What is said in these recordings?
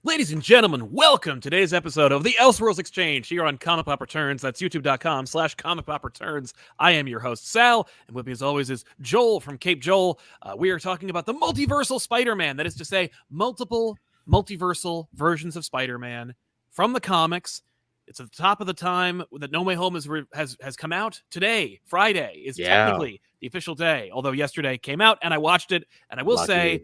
Ladies and gentlemen, welcome to today's episode of the Elseworlds Exchange here on ComicPop Returns. That's youtube.com/ComicPop Returns. I am your host, Sal, and with me as always is Joel from Cape Joel. We are talking about the multiversal Spider-Man, that is to say, multiple multiversal versions of Spider-Man from the comics. It's at the top of the time that No Way Home has come out. Today, Friday, is technically the official day, although yesterday came out and I watched it, and I will say,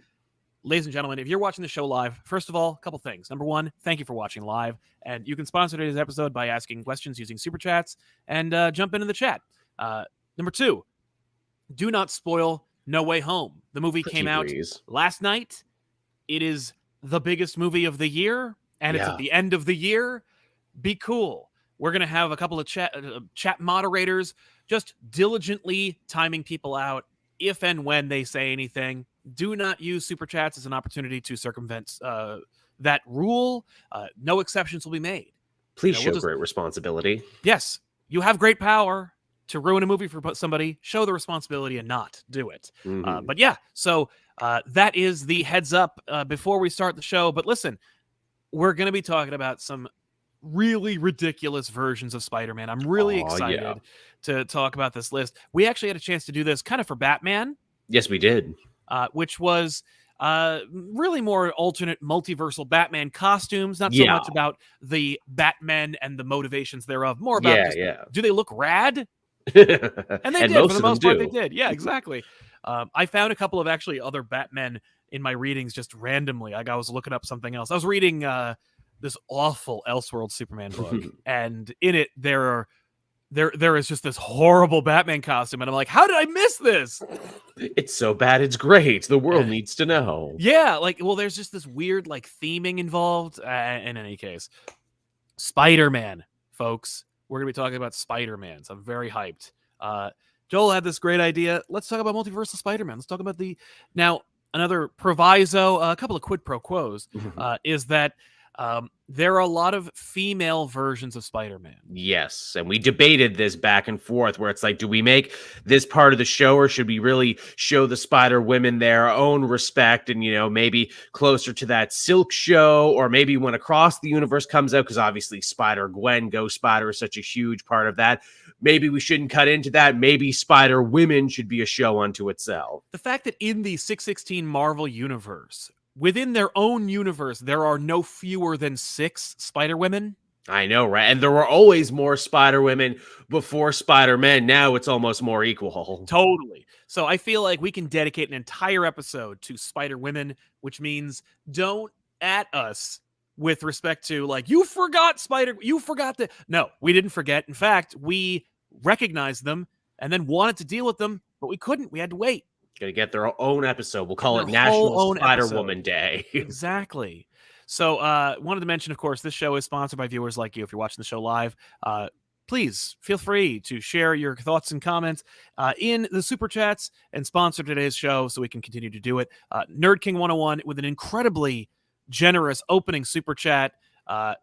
ladies and gentlemen, if you're watching the show live, first of all, a couple things. Number one, thank you for watching live. And you can sponsor today's episode by asking questions using Super Chats and jump into the chat. Number two, do not spoil No Way Home. The movie came out last night. It is the biggest movie of the year, and it's at the end of the year. Be cool. We're going to have a couple of chat moderators just diligently timing people out if and when they say anything. Do not use Super Chats as an opportunity to circumvent that rule. No exceptions will be made. Please show great responsibility. Yes, you have great power to ruin a movie for somebody. Show the responsibility and not do it. But yeah, so that is the heads up before we start the show. But listen, we're going to be talking about some really ridiculous versions of Spider-Man. I'm really excited to talk about this list. We actually had a chance to do this kind of for Batman. Yes, we did. Which was really more alternate multiversal Batman costumes, not so much about the Batman and the motivations thereof, more about do they look rad? And they did, for the most part, they did. Yeah, exactly. I found a couple of actually other Batmen in my readings just randomly. I was looking up something else. I was reading this awful Elseworlds Superman book, and in it there is just this horrible Batman costume, and I'm like, how did I miss this? It's so bad, it's great. The world needs to know. Yeah, there's just this weird, theming involved. In any case, Spider-Man, folks. We're going to be talking about Spider-Man, so I'm very hyped. Joel had this great idea. Let's talk about multiversal Spider-Man. Let's talk about Now, another proviso, a couple of quid pro quos, is that there are a lot of female versions of Spider-Man. Yes, and we debated this back and forth where it's like, do we make this part of the show, or should we really show the Spider-Women their own respect and, maybe closer to that Silk show, or maybe when Across the Universe comes out, because obviously Spider-Gwen, Ghost Spider is such a huge part of that. Maybe we shouldn't cut into that. Maybe Spider-Women should be a show unto itself. The fact that in the 616 Marvel universe, within their own universe, there are no fewer than 6 Spider-Women. I know, right? And there were always more Spider-Women before Spider-Man. Now it's almost more equal. Totally. So I feel like we can dedicate an entire episode to Spider-Women, which means don't at us with respect to, you forgot you forgot that. No, we didn't forget. In fact, we recognized them and then wanted to deal with them, but we couldn't. We had to wait. Gonna get their own episode. We'll call it National Spider-Woman Day. Exactly. So wanted to mention, of course, this show is sponsored by viewers like you. If you're watching the show live, please feel free to share your thoughts and comments in the Super Chats and sponsor today's show so we can continue to do it. Nerd King 101 with an incredibly generous opening Super Chat. Hot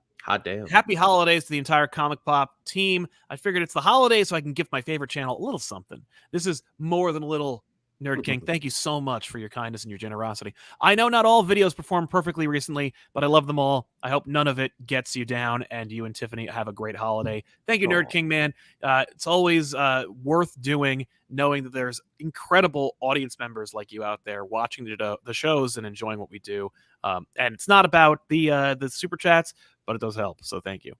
damn. Happy holidays to the entire Comic Pop team. I figured it's the holidays so I can gift my favorite channel a little something. This is more than a little. Nerd King, thank you so much for your kindness and your generosity. I know not all videos performed perfectly recently, but I love them all. I hope none of it gets you down, and you and Tiffany have a great holiday. Thank you, Nerd King, man. It's always worth doing, knowing that there's incredible audience members like you out there watching the shows and enjoying what we do. And it's not about the Super Chats, but it does help, so thank you.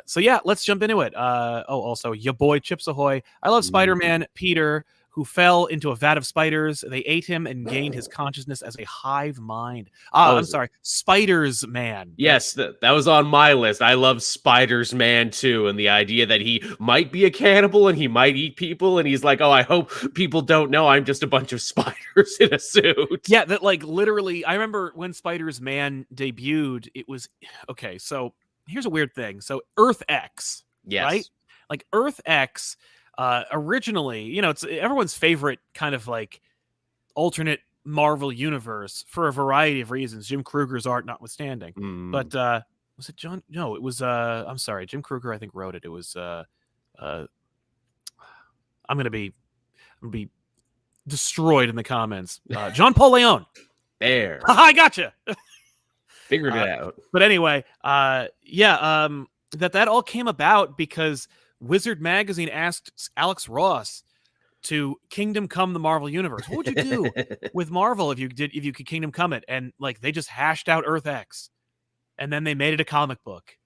So yeah, let's jump into it. Also, ya boy Chips Ahoy. I love Spider-Man Peter, who fell into a vat of spiders. They ate him and gained his consciousness as a hive mind. I'm sorry, Spiders Man. Yes, that was on my list. I love Spiders Man too, and the idea that he might be a cannibal and he might eat people, and he's like, oh, I hope people don't know I'm just a bunch of spiders in a suit. Yeah, that literally, I remember when Spiders Man debuted, it was, okay, so here's a weird thing. So Earth X, right? Earth X, originally, it's everyone's favorite kind of alternate Marvel universe for a variety of reasons, Jim Krueger's art notwithstanding. But was it John? No, it was I'm sorry, Jim Krueger I think wrote it. It was I'm gonna be destroyed in the comments. John Paul Leon. There. I gotcha. Figured it out. But anyway, that all came about because Wizard Magazine asked Alex Ross to Kingdom Come the Marvel Universe. What would you do with Marvel if you could Kingdom Come it? And like they just hashed out Earth X, and then they made it a comic book.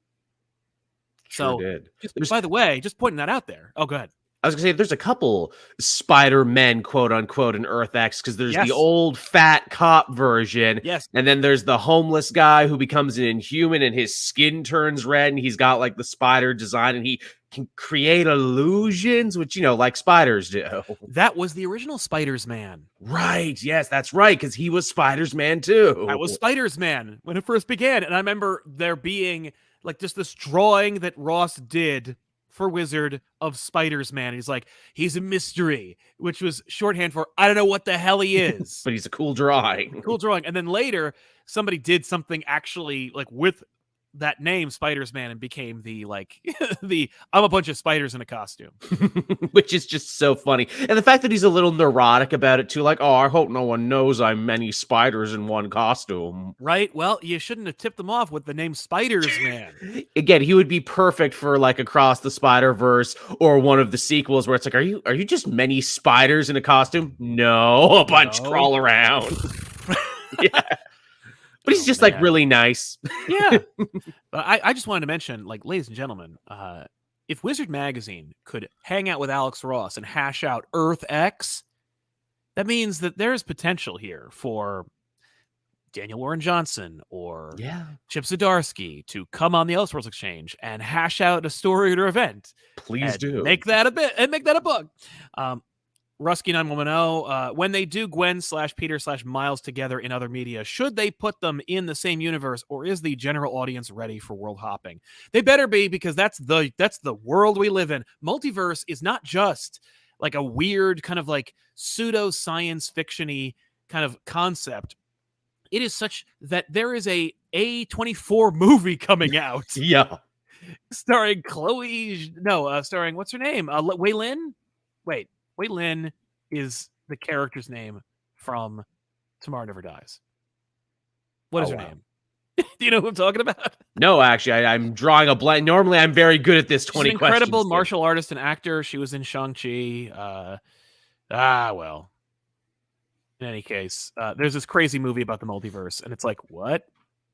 Sure did. By the way, just pointing that out there. Oh, go ahead. I was gonna say there's a couple Spider-Men, quote unquote, in Earth X, because there's the old fat cop version. Yes. And then there's the homeless guy who becomes an Inhuman and his skin turns red and he's got like the spider design and he can create illusions, which, you know, like spiders do. That was the original Spider-Man. Right. Yes, that's right. Because he was Spider-Man too. I was Spider-Man when it first began. And I remember there being like just this drawing that Ross did for Wizard of Spider-Man. He's like, he's a mystery, which was shorthand for I don't know what the hell he is. But he's a cool drawing. Cool drawing. And then later, somebody did something actually like with that name, Spider-Man, and became the like I'm a bunch of spiders in a costume. Which is just so funny. And the fact that he's a little neurotic about it too, like, oh, I hope no one knows I'm many spiders in one costume. Right? Well, you shouldn't have tipped them off with the name Spiders-Man. Again, he would be perfect for like Across the Spider-Verse or one of the sequels where it's like, are you just many spiders in a costume? No, a bunch crawl around. Yeah. But he's just like really nice. Yeah. I just wanted to mention, like, ladies and gentlemen, if Wizard Magazine could hang out with Alex Ross and hash out Earth X, that means that there's potential here for Daniel Warren Johnson or Chip Zdarsky to come on the Elseworlds Exchange and hash out a story or event. Please do. Make that a book. Rusky 910, when they do Gwen/Peter/Miles together in other media, should they put them in the same universe, or is the general audience ready for world hopping? They better be, because that's the world we live in. Multiverse is not just like a weird kind of like pseudo science fiction-y kind of concept. It is such that there is a A24 movie coming out. Starring starring what's her name? Wei Lin? Wait. Wei Lin is the character's name from Tomorrow Never Dies. What is her name? Do you know who I'm talking about? No, actually, I'm drawing a blank. Normally, I'm very good at this 20 She's an incredible martial artist and actor. She was in Shang-Chi. Well. In any case, there's this crazy movie about the multiverse, and it's like, what?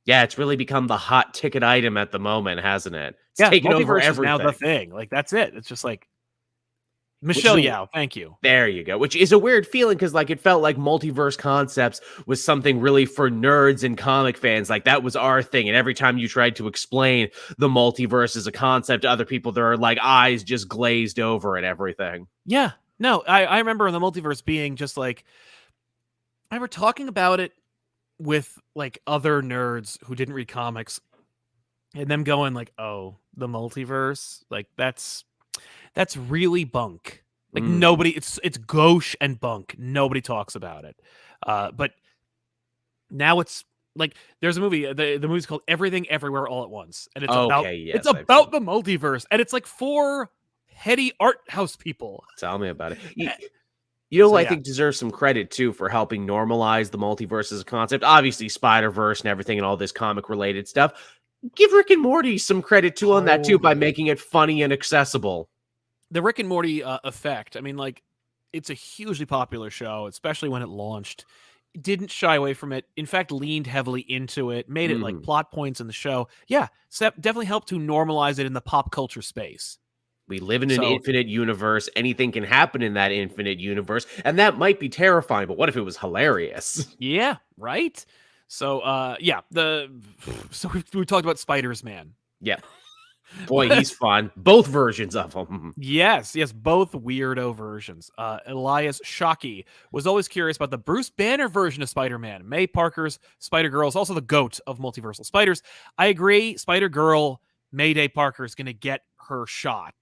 Yeah, it's really become the hot ticket item at the moment, hasn't it? It's taking over everything. Is now the thing. Like, that's it. It's just like, Michelle Yeoh, thank you. There you go. Which is a weird feeling because, like, it felt like multiverse concepts was something really for nerds and comic fans. Like, that was our thing. And every time you tried to explain the multiverse as a concept to other people, their like eyes just glazed over and everything. Yeah. No, I remember the multiverse being just like, I remember talking about it with like other nerds who didn't read comics, and them going like, "Oh, the multiverse, like that's really bunk." Like nobody, it's gauche and bunk. Nobody talks about it. But now it's like there's a movie. The movie's called Everything Everywhere All at Once, and it's about the multiverse, and it's like 4 heady art house people. Tell me about it. You know, I think deserves some credit too for helping normalize the multiverse as a concept. Obviously, Spider-Verse and everything and all this comic related stuff. Give Rick and Morty some credit too on that too by making it funny and accessible. The Rick and Morty effect. I mean, like, it's a hugely popular show, especially when it launched. It didn't shy away from it. In fact, leaned heavily into it, made it like plot points in the show. Yeah, definitely helped to normalize it in the pop culture space. We live in an infinite universe. Anything can happen in that infinite universe. And that might be terrifying, but what if it was hilarious? Yeah, right? So, so we talked about Spider-Man. Yeah. Boy, he's fun. Both versions of him. Yes, both weirdo versions. Elias Shockey was always curious about the Bruce Banner version of Spider-Man. May Parker's Spider-Girl is also the GOAT of multiversal spiders. I agree. Spider-Girl, Mayday Parker, is going to get her shot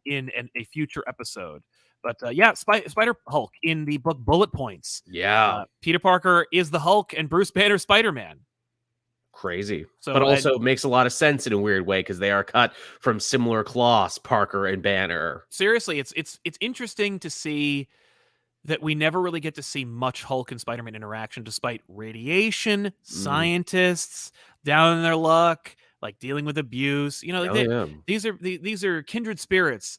in a future episode. But Spider-Hulk in the book Bullet Points. Yeah. Peter Parker is the Hulk and Bruce Banner Spider-Man. Crazy. But also makes a lot of sense in a weird way because they are cut from similar cloths, Parker and Banner. Seriously, it's interesting to see that we never really get to see much Hulk and Spider-Man interaction, despite radiation, scientists down in their luck, like dealing with abuse. You know, like Oh yeah. these are kindred spirits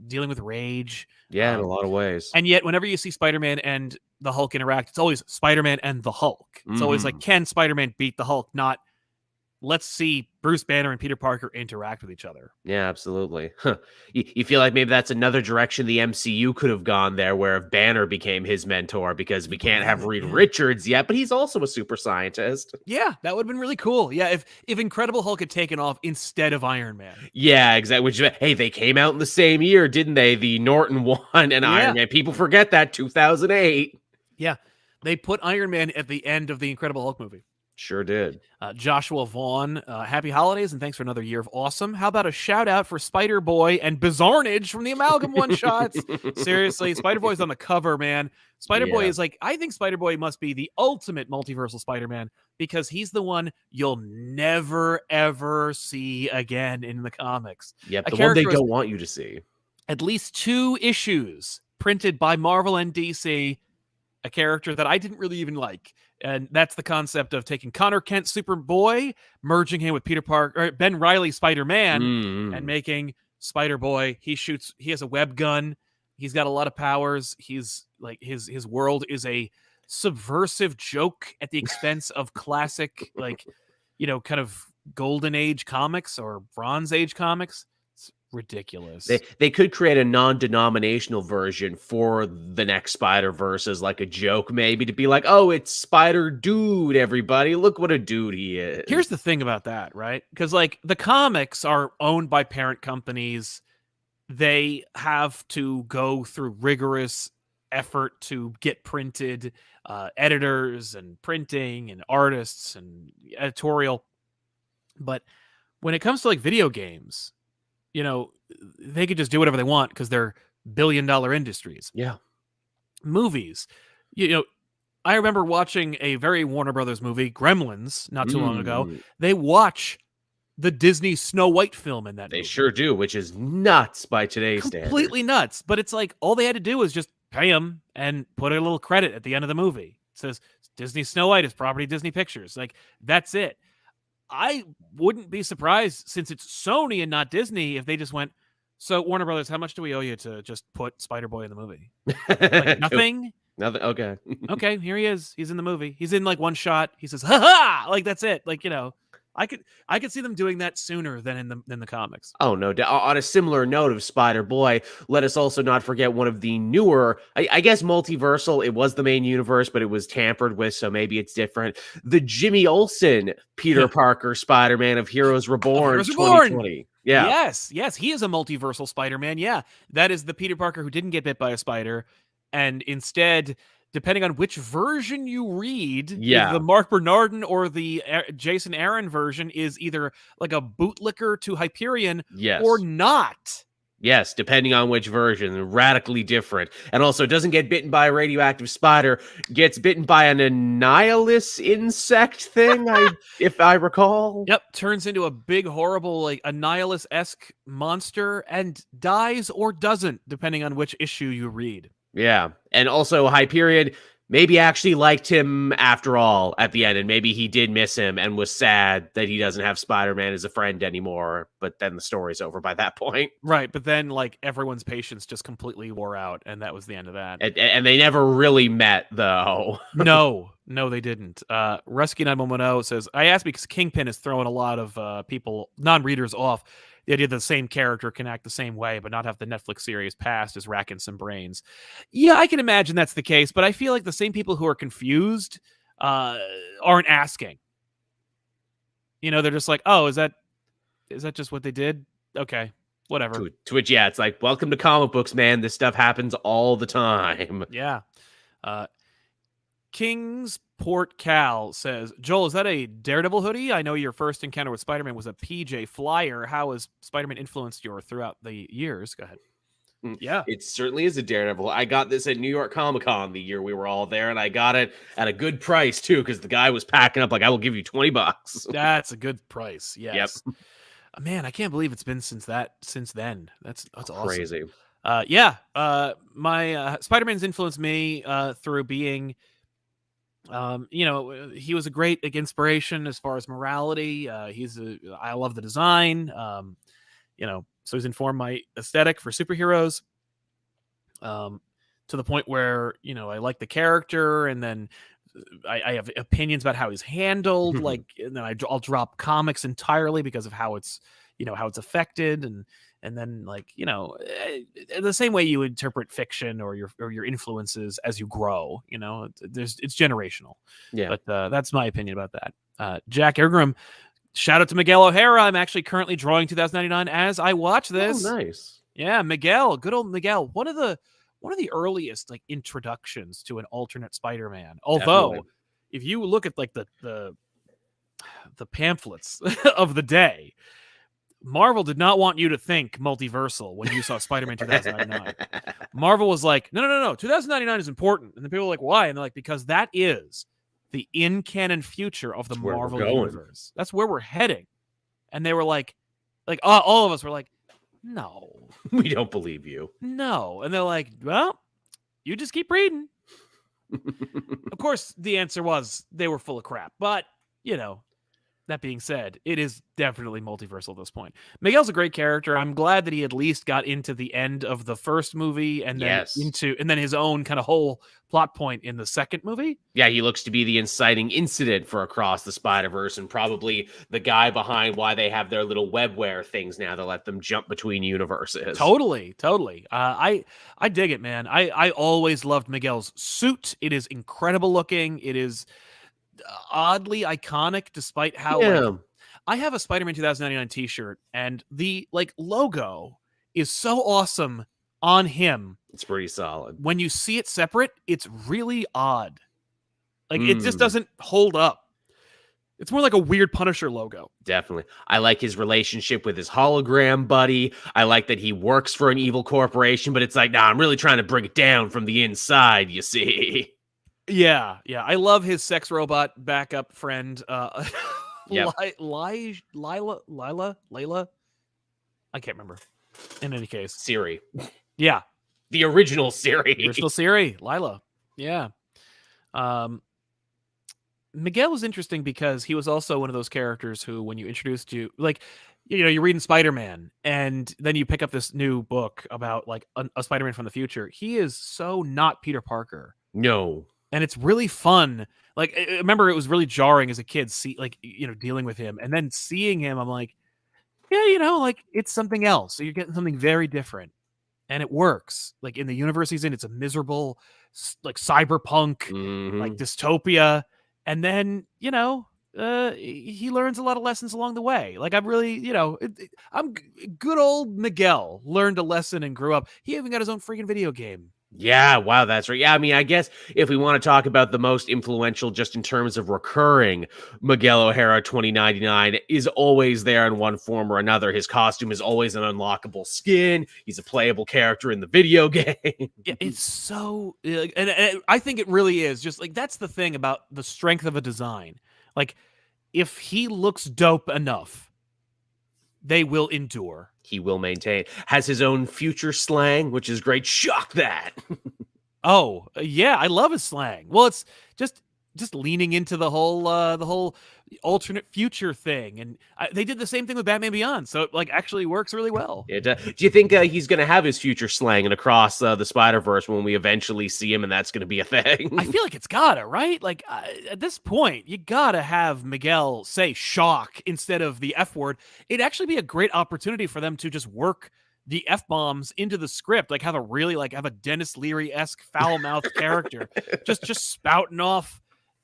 dealing with rage. Yeah, in a lot of ways. And yet, whenever you see Spider-Man and the Hulk interact, it's always Spider-Man and the Hulk. It's always like, can Spider-Man beat the Hulk? Not, let's see Bruce Banner and Peter Parker interact with each other. Yeah, absolutely. Huh. You feel like maybe that's another direction the MCU could have gone there, where if Banner became his mentor, because we can't have Reed Richards yet, but he's also a super scientist. Yeah, that would have been really cool. Yeah, if Incredible Hulk had taken off instead of Iron Man. Yeah, exactly. Which, hey, they came out in the same year, didn't they? The Norton one and Iron Man. People forget that, 2008. Yeah, they put Iron Man at the end of the Incredible Hulk movie. Sure did. Joshua Vaughn, happy holidays and thanks for another year of awesome. How about a shout out for Spider-Boy and Bizarnage from the Amalgam one-shots? Seriously, Spider-Boy's on the cover, man. Spider-Boy is like, I think Spider-Boy must be the ultimate multiversal Spider-Man because he's the one you'll never, ever see again in the comics. Yep, the one they don't want you to see. At least 2 issues printed by Marvel and DC, a character that I didn't really even like. And that's the concept of taking Connor Kent Superboy, merging him with Peter Parker, or Ben Reilly Spider-Man, and making Spider-Boy. He has a web gun. He's got a lot of powers. He's like, his world is a subversive joke at the expense of classic, like, you know, kind of golden age comics or bronze age comics. Ridiculous. They could create a non-denominational version for the next Spider-Verse as like a joke, maybe, to be like, oh, it's Spider Dude, everybody. Look what a dude he is. Here's the thing about that, right? Because like the comics are owned by parent companies. They have to go through rigorous effort to get printed, editors and printing and artists and editorial. But when it comes to like video games, you know, they could just do whatever they want because they're billion-dollar industries. Yeah. Movies. You know, I remember watching a very Warner Brothers movie, Gremlins, not too long ago. They watch the Disney Snow White film in that movie. They sure do, which is nuts by today's standards. Completely nuts. But it's like, all they had to do was just pay them and put a little credit at the end of the movie. It says, Disney Snow White is property of Disney Pictures. Like, that's it. I wouldn't be surprised, since it's Sony and not Disney, if they just went, so Warner Brothers, how much do we owe you to just put Spider-Boy in the movie? Like, nothing? Nothing. Okay. Okay, here he is. He's in the movie. He's in like one shot. He says, ha ha! Like, that's it. Like, you know, I could see them doing that sooner than in the comics. Oh, no doubt. On a similar note of Spider-Boy, let us also not forget one of the newer, I guess multiversal, it was the main universe, but it was tampered with, so maybe it's different. The Jimmy Olsen Peter Parker Spider-Man of Heroes Reborn 2020. Yeah. Yes, he is a multiversal Spider-Man. Yeah, that is the Peter Parker who didn't get bit by a spider, and instead, depending on which version you read, the Mark Bernardin or the Jason Aaron version is either like a bootlicker to Hyperion or not. Yes, depending on which version, radically different. And also, doesn't get bitten by a radioactive spider, gets bitten by an Annihilus insect thing, if I recall. Yep, turns into a big, horrible, like, Annihilus-esque monster and dies or doesn't, depending on which issue you read. Yeah, and also Hyperion maybe actually liked him after all at the end, and maybe he did miss him and was sad that he doesn't have Spider-Man as a friend anymore, but then the story's over by that point. Right, but then, like, everyone's patience just completely wore out, and that was the end of that. And they never really met, though. No, they didn't. Rescue 9110 says, I asked because Kingpin is throwing a lot of people, non-readers, off. The idea that the same character can act the same way, but not have the Netflix series past is racking some brains. Yeah, I can imagine that's the case, but I feel like the same people who are confused aren't asking. You know, they're just like, oh, is that just what they did? Okay, whatever. To which, yeah, it's like, welcome to comic books, man. This stuff happens all the time. Yeah. Kingsport Cal says, Joel, is that a Daredevil hoodie? I know your first encounter with Spider-Man was a PJ Flyer. How has Spider-Man influenced you throughout the years? Go ahead. Yeah. It certainly is a Daredevil. I got this at New York Comic Con the year we were all there, and I got it at a good price, too, because the guy was packing up like, I will give you $20. That's a good price, yes. Yep. Man, I can't believe it's been since then. That's awesome. Crazy. My Spider-Man's influenced me through being, he was a great inspiration as far as morality. I love the design. So he's informed my aesthetic for superheroes. To the point where I like the character, and then I have opinions about how he's handled. And then I'll drop comics entirely because of how it's how it's affected, and then the same way you interpret fiction or your influences as you grow. It's generational. Yeah. But that's my opinion about that. Jack Ingram, shout out to Miguel O'Hara. I'm actually currently drawing 2099 as I watch this. Oh, nice. Yeah, Miguel, good old Miguel. One of the earliest introductions to an alternate Spider-Man. Although, Definitely. if you look at the pamphlets of the day, Marvel did not want you to think multiversal when you saw Spider-Man 2099. Marvel was like, no, 2099 is important. And then people were like, why? And they're like, because that is the in-canon future of the Marvel universe. That's where we're heading. And they were like all of us were like, no. We don't believe you. No. And they're like, well, you just keep reading. Of course, the answer was they were full of crap. But, that being said, it is definitely multiversal at this point. Miguel's a great character. I'm glad that he at least got into the end of the first movie and then then his own kind of whole plot point in the second movie. Yeah, he looks to be the inciting incident for Across the Spider-Verse, and probably the guy behind why they have their little webware things now to let them jump between universes. Totally. I dig it, man. I always loved Miguel's suit. It is incredible looking. It is oddly iconic, despite how I have a Spider-Man 2099 t-shirt, and the logo is so awesome on him. It's pretty solid. When you see it separate, it's really odd. It just doesn't hold up. It's more like a weird Punisher logo. Definitely. I like his relationship with his hologram buddy. I like that he works for an evil corporation, but it's like, nah, I'm really trying to bring it down from the inside, you see. Yeah. I love his sex robot backup friend, Yep. Layla. I can't remember. In any case, Siri. Yeah, the original Siri. Lila. Yeah. Miguel was interesting because he was also one of those characters who, when you introduced you're reading Spider-Man, and then you pick up this new book about a Spider-Man from the future. He is so not Peter Parker. No. And it's really fun. I remember it was really jarring as a kid, dealing with him, and then seeing him, I'm like, yeah, it's something else. So you're getting something very different, and it works. In the universe he's in, it's a miserable, cyberpunk, dystopia, and then he learns a lot of lessons along the way. I'm really, I'm good old Miguel learned a lesson and grew up. He even got his own freaking video game. Yeah, wow, that's right. Yeah, I mean, I guess if we want to talk about the most influential just in terms of recurring, Miguel O'Hara 2099 is always there in one form or another. His costume is always an unlockable skin. He's a playable character in the video game. Yeah, it's so... And I think it really is. Just that's the thing about the strength of a design. If he looks dope enough, they will endure. He will maintain. Has his own future slang, which is great. Shock that. Oh, yeah, I love his slang. Well, it's just leaning into the whole alternate future thing, and they did the same thing with Batman Beyond, so it actually works really well. Do you think he's going to have his future slang and Across the Spider-Verse when we eventually see him, and that's going to be a thing? I feel like it's gotta, right? At this point, you gotta have Miguel say shock instead of the F word. It'd actually be a great opportunity for them to just work the F-bombs into the script, have a really have a Dennis Leary-esque foul-mouthed character just spouting off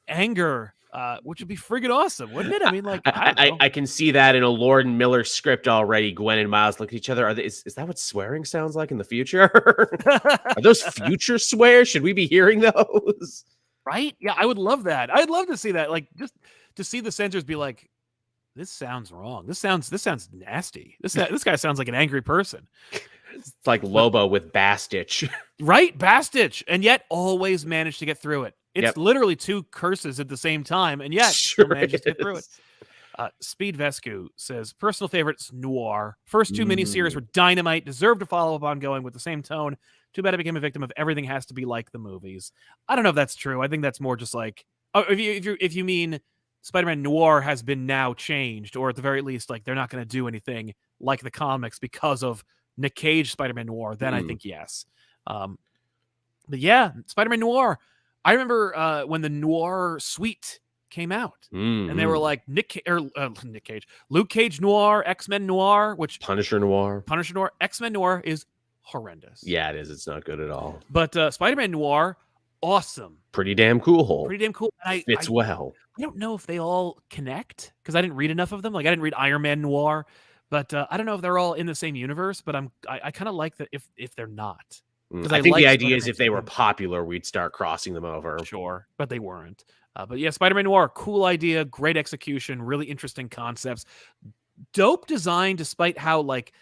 anger, which would be friggin' awesome, wouldn't it? I mean, I can see that in a Lord and Miller script already. Gwen and Miles look at each other. Is that what swearing sounds like in the future? Are those future swears? Should we be hearing those? Right? Yeah, I would love that. I'd love to see that. Just to see the censors be like, this sounds wrong. This sounds nasty. This guy sounds like an angry person. It's like Lobo with Bastich. Right? Bastich. And yet always manage to get through it. It's literally two curses at the same time, and yet still manages to get through it. Speed Vescu says, personal favorites, Noir. First two miniseries Mm. were dynamite, deserved to follow up ongoing with the same tone. Too bad it became a victim of everything has to be like the movies. I don't know if that's true. I think that's more just like, oh, if you mean Spider-Man Noir has been now changed, or at the very least, like they're not going to do anything like the comics because of Nick Cage Spider-Man Noir, then I think yes. But yeah, Spider-Man Noir. I remember when the Noir suite came out, and they were like Nick Cage, Luke Cage Noir, X-Men Noir, which Punisher Noir, X-Men Noir is horrendous. Yeah, it is. It's not good at all. But Spider-Man Noir, awesome, pretty damn cool. And fits well. I don't know if they all connect because I didn't read enough of them. Like I didn't read Iron Man Noir, but I don't know if they're all in the same universe. But I kind of like that if they're not. I think the idea is if they were popular, we'd start crossing them over. Sure, but they weren't. But yeah, Spider-Man Noir, cool idea, great execution, really interesting concepts, dope design, despite how like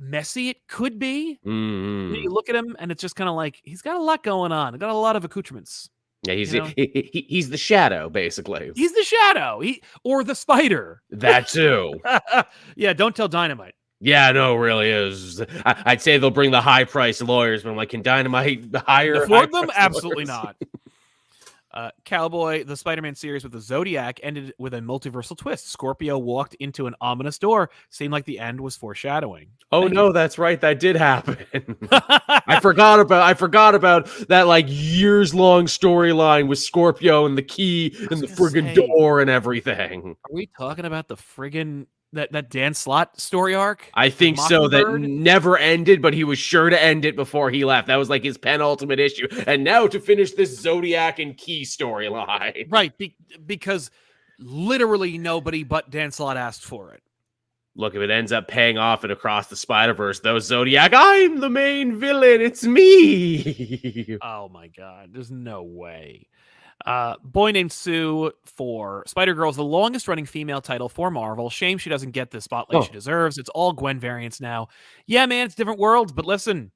messy it could be. You look at him, and it's just kind of like he's got a lot going on. He's got a lot of accoutrements. Yeah, he's the Shadow, basically. He's the Shadow, or the Spider. That too. Yeah, don't tell Dynamite. Yeah, no, it really is. I'd say they'll bring the high-priced lawyers, but I'm like, can Dynamite hire afford them? Absolutely not. Cowboy, the Spider-Man series with the Zodiac ended with a multiversal twist. Scorpio walked into an ominous door. Seemed like the end was foreshadowing. Oh no, that's right. That did happen. I forgot about that like years-long storyline with Scorpio and the key and the friggin' door and everything. Are we talking about the friggin' that Dan Slott story arc? I think so. That never ended, but he was sure to end it before he left. That was like his penultimate issue. And now to finish this Zodiac and Key storyline. Right, because literally nobody but Dan Slott asked for it. Look, if it ends up paying off and Across the Spider-Verse, though, Zodiac, I'm the main villain. It's me. Oh my God, there's no way. Boy Named Sue for Spider-Girl's the longest running female title for Marvel. Shame she doesn't get the spotlight she deserves. It's all Gwen variants now. Yeah, man, it's different worlds, but listen,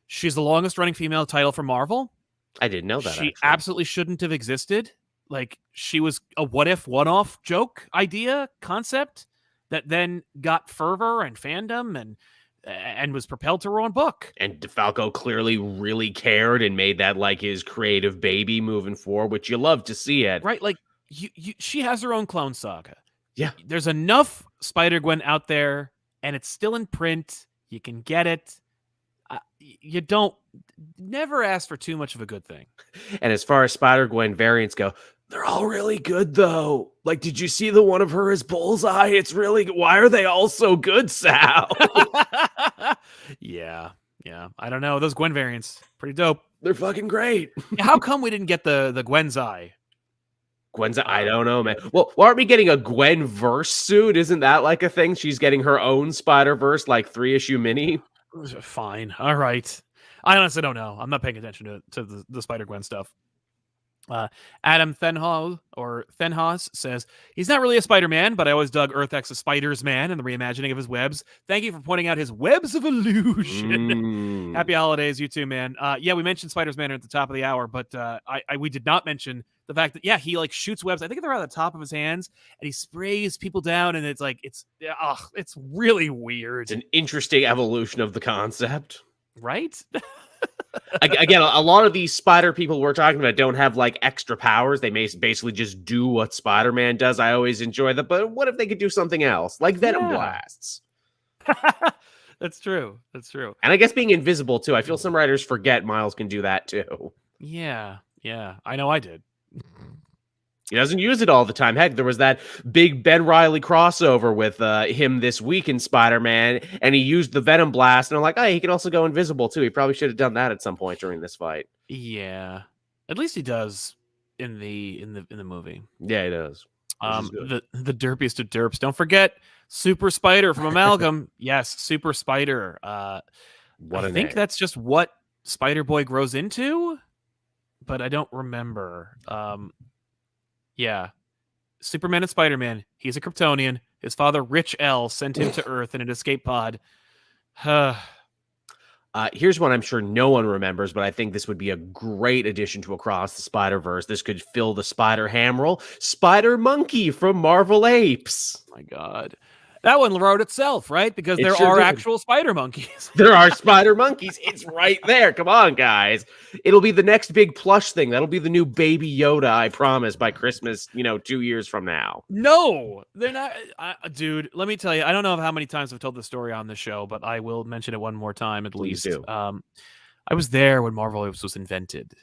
she's the longest running female title for Marvel. I didn't know that. She absolutely shouldn't have existed. Like, she was a what-if, one-off joke idea, concept that then got fervor and fandom and was propelled to her own book. And DeFalco clearly really cared and made that like his creative baby moving forward, which you love to see it. Right, like, she has her own Clone Saga. Yeah. There's enough Spider-Gwen out there, and it's still in print. You can get it. You never ask for too much of a good thing. And as far as Spider-Gwen variants go, they're all really good, though. Like, did you see the one of her as Bullseye? It's really good. Why are they all so good, Sal? Yeah. I don't know. Those Gwen variants, pretty dope. They're fucking great. How come we didn't get the Gwen's Eye? Gwen's Eye? I don't know, man. Well, aren't we getting a Gwen-verse suit? Isn't that like a thing? She's getting her own Spider-Verse, like 3-issue mini? Fine. All right. I honestly don't know. I'm not paying attention to the Spider-Gwen stuff. Adam Thenhaus says, he's not really a Spider-Man, but I always dug Earth X's Spider-Man and the reimagining of his webs. Thank you for pointing out his webs of illusion. Happy holidays, you too, man. Yeah, we mentioned Spider-Man at the top of the hour, but we did not mention the fact that, yeah, he like shoots webs. I think they're on the top of his hands, and he sprays people down, and it's like, it's really weird. It's an interesting evolution of the concept. Right? Again, a lot of these spider people we're talking about don't have like extra powers. They may basically just do what Spider-Man does. I always enjoy that. But what if they could do something else, like Venom blasts? That's true. And I guess being invisible too. I feel some writers forget Miles can do that too. Yeah. I know I did. He doesn't use it all the time. Heck, there was that big Ben Reilly crossover with him this week in Spider-Man, and he used the Venom blast, and I'm like, oh, he can also go invisible, too. He probably should have done that at some point during this fight. Yeah. At least he does in the movie. Yeah, he does. The derpiest of derps. Don't forget Super Spider from Amalgam. Yes, Super Spider. I think that's just what Spider-Boy grows into, but I don't remember. Yeah. Superman and Spider-Man. He's a Kryptonian. His father, Rich L, sent him to Earth in an escape pod. Here's one I'm sure no one remembers, but I think this would be a great addition to Across the Spider-Verse. This could fill the Spider Ham role. Spider Monkey from Marvel Apes. My God. That one wrote itself, right? Because It there sure are did. actual spider monkeys. There are spider monkeys. It's right there. Come on, guys. It'll be the next big plush thing. That'll be the new Baby Yoda, I promise, by Christmas, 2 years from now. No, they're not. Dude, let me tell you, I don't know how many times I've told this story on the show, but I will mention it one more time at Please least. do. I was there when Marvel was invented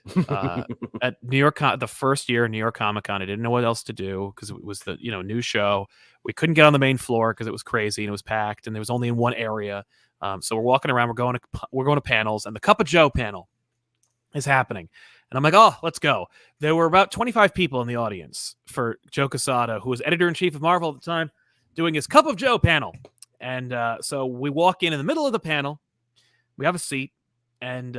at New York, the first year of New York Comic Con. I didn't know what else to do because it was the new show. We couldn't get on the main floor because it was crazy and it was packed, and there was only in one area. So we're walking around. We're going to panels, and the Cup of Joe panel is happening. And I'm like, oh, let's go. There were about 25 people in the audience for Joe Quesada, who was editor-in-chief of Marvel at the time, doing his Cup of Joe panel. And so we walk in the middle of the panel. We have a seat. And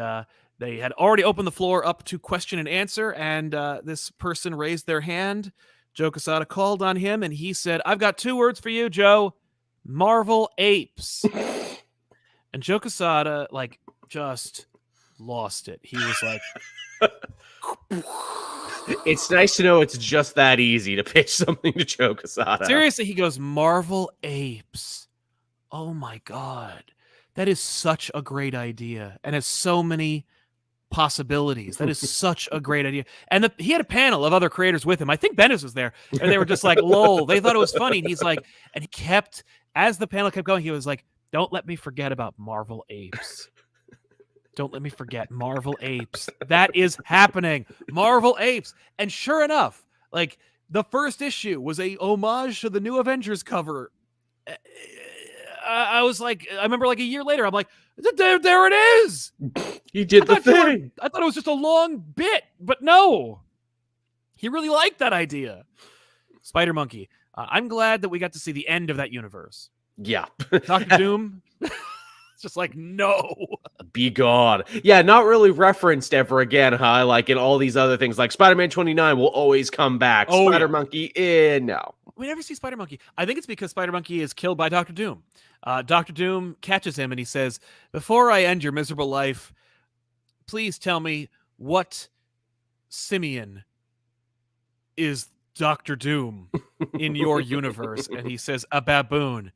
they had already opened the floor up to question and answer. And this person raised their hand. Joe Quesada called on him, and he said, I've got 2 words for you, Joe. Marvel Apes. And Joe Quesada, just lost it. He was like... It's nice to know it's just that easy to pitch something to Joe Quesada. Seriously, he goes, Marvel Apes. Oh, my God. That is such a great idea and has so many possibilities. That is such a great idea. And he had a panel of other creators with him. I think Bendis was there, and they were just like, lol. They thought it was funny. And he's like, and he kept, as the panel kept going, he was like, don't let me forget about Marvel Apes. Don't let me forget Marvel Apes. That is happening. Marvel Apes. And sure enough, the first issue was a homage to the New Avengers cover. I was like, I remember a year later, I'm like, there it is. He did the thing. I thought it was just a long bit, but no. He really liked that idea. Spider Monkey. I'm glad that we got to see the end of that universe. Yeah. Dr. Doom. It's just like, no. Be gone. Yeah, not really referenced ever again, huh? Like in all these other things, like Spider-Man 29 will always come back. Oh, Spider Monkey, no. We never see Spider Monkey. I think it's because Spider Monkey is killed by Dr. Doom. Dr. Doom catches him and he says, before I end your miserable life, please tell me what simian is Dr. Doom in your universe. And he says, a baboon.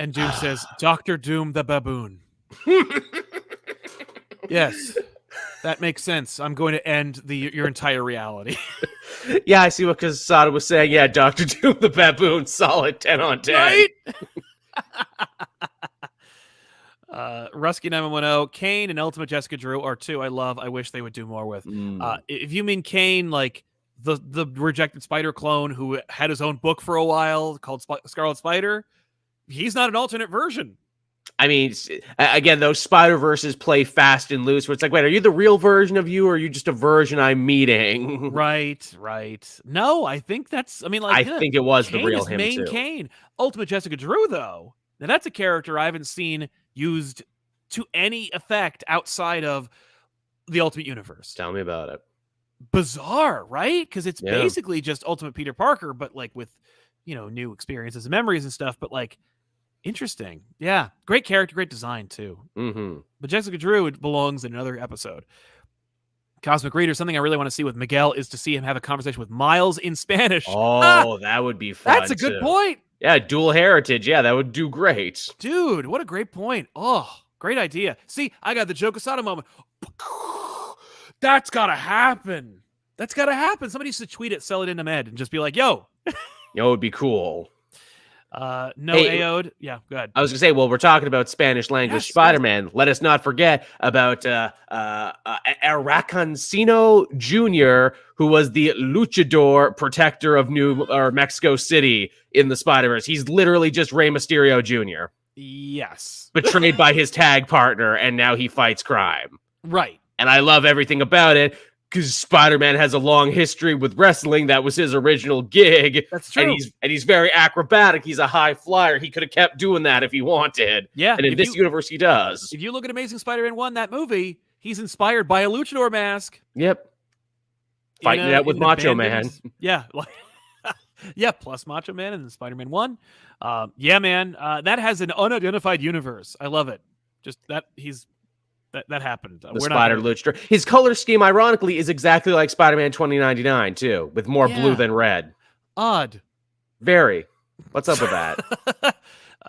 And Doom says, Dr. Doom the baboon. Yes, that makes sense. I'm going to end your entire reality. Yeah, I see what Quesada was saying. Yeah, Dr. Doom the baboon, solid 10 on 10. Right? Rusky 910, Kane and Ultimate Jessica Drew are 2 I love. I wish they would do more with. If you mean Kane, the rejected Spider clone who had his own book for a while called Scarlet Spider, he's not an alternate version. I mean, again, those Spider-Verses play fast and loose, where it's like, wait, are you the real version of you, or are you just a version I'm meeting? Right. No, I think that's, I think it was Kane the real is him, main too. Kane. Ultimate Jessica Drew, though, now that's a character I haven't seen used to any effect outside of the Ultimate Universe. Tell me about it. Bizarre, right? Because it's basically just Ultimate Peter Parker, but with, new experiences and memories and stuff, but interesting. Yeah. Great character, great design, too. Mm-hmm. But Jessica Drew belongs in another episode. Cosmic Reader, something I really want to see with Miguel is to see him have a conversation with Miles in Spanish. Oh, that would be fun. That's a good point. Yeah, dual heritage. Yeah, that would do great. Dude, what a great point. Oh, great idea. See, I got the Joe Quesada moment. That's got to happen. That's got to happen. Somebody should tweet it, sell it into Med, and just be like, yo. It would be cool. Aod. Yeah, go ahead. I was going to say, well, we're talking about Spanish language Spider-Man. Yes. Let us not forget about Aracancino Jr., who was the luchador protector of Mexico City in the Spider-Verse. He's literally just Rey Mysterio Jr. Yes. Betrayed by his tag partner, and now he fights crime. Right. And I love everything about it, because Spider-Man has a long history with wrestling. That was his original gig. That's true. And he's very acrobatic. He's a high flyer. He could have kept doing that if he wanted. Yeah. And in this universe, he does. If you look at Amazing Spider-Man 1, that movie, he's inspired by a luchador mask. Yep. Fighting it out with Macho Man. Yeah. Yeah, plus Macho Man and Spider-Man 1. Yeah, man. That has an unidentified universe. I love it. Just that he's That happened. The Spider Luchador. His color scheme, ironically, is exactly like Spider-Man 2099 too, with more blue than red. Odd. Very. What's up with that?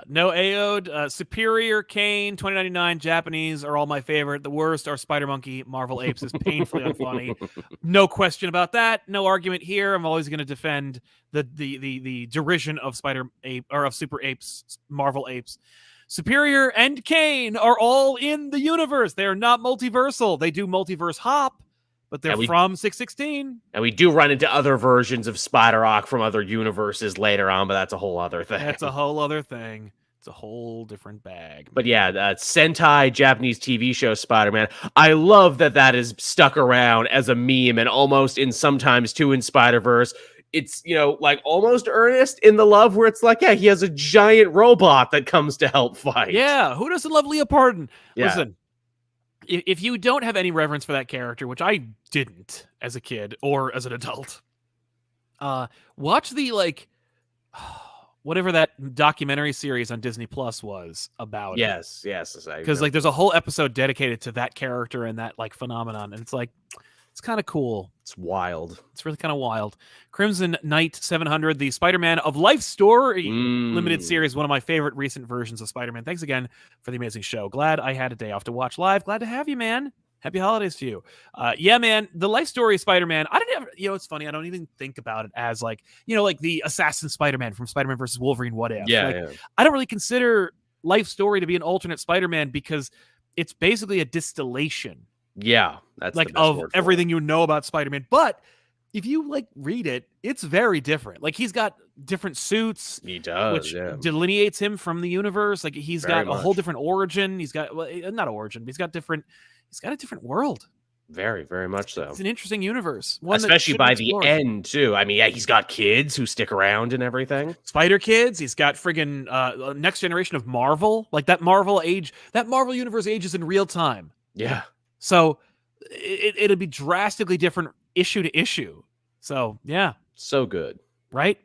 No Aod, Superior, Kane, 2099, Japanese are all my favorite. The worst are Spider Monkey, Marvel Apes is painfully unfunny. No question about that. No argument here. I'm always going to defend the derision of Spider Ape or of Super Apes, Marvel Apes. Superior and Kane are all in the universe. They are not multiversal. They do multiverse hop, but they're from 616. And we do run into other versions of Spider-Rock from other universes later on, but that's a whole other thing. That's a whole other thing. It's a whole different bag. But yeah, Sentai Japanese TV show Spider-Man. I love that is stuck around as a meme and almost in sometimes too in Spider-Verse. It's, like almost earnest in the love where it's like, yeah, he has a giant robot that comes to help fight. Yeah, who doesn't love Leopardon? Yeah. Listen, if you don't have any reverence for that character, which I didn't as a kid or as an adult, watch the whatever that documentary series on Disney Plus was about. Yes, because there's a whole episode dedicated to that character and that phenomenon, and it's kind of cool. It's wild. It's really kind of wild. Crimson Knight 700, the Spider-Man of Life Story limited series, one of my favorite recent versions of Spider-Man. Thanks again for the amazing show. Glad I had a day off to watch live. Glad to have you, man. Happy holidays to you. Yeah, man, the Life Story Spider-Man, I don't ever, it's funny, I don't even think about it as the Assassin Spider-Man from Spider-Man versus Wolverine, What If? Yeah. I don't really consider Life Story to be an alternate Spider-Man because it's basically a distillation. Yeah, that's of everything you know about Spider-Man. But if you read it, it's very different. He's got different suits. He does, which delineates him from the universe. He's got a whole different origin. He's got not origin, but he's got a different world. Very, very much so. It's an interesting universe, especially by the end too. I mean, yeah, he's got kids who stick around and everything. Spider kids. He's got friggin' next generation of Marvel. That Marvel universe ages in real time. Yeah. So it'll be drastically different issue to issue. So yeah, so good, right?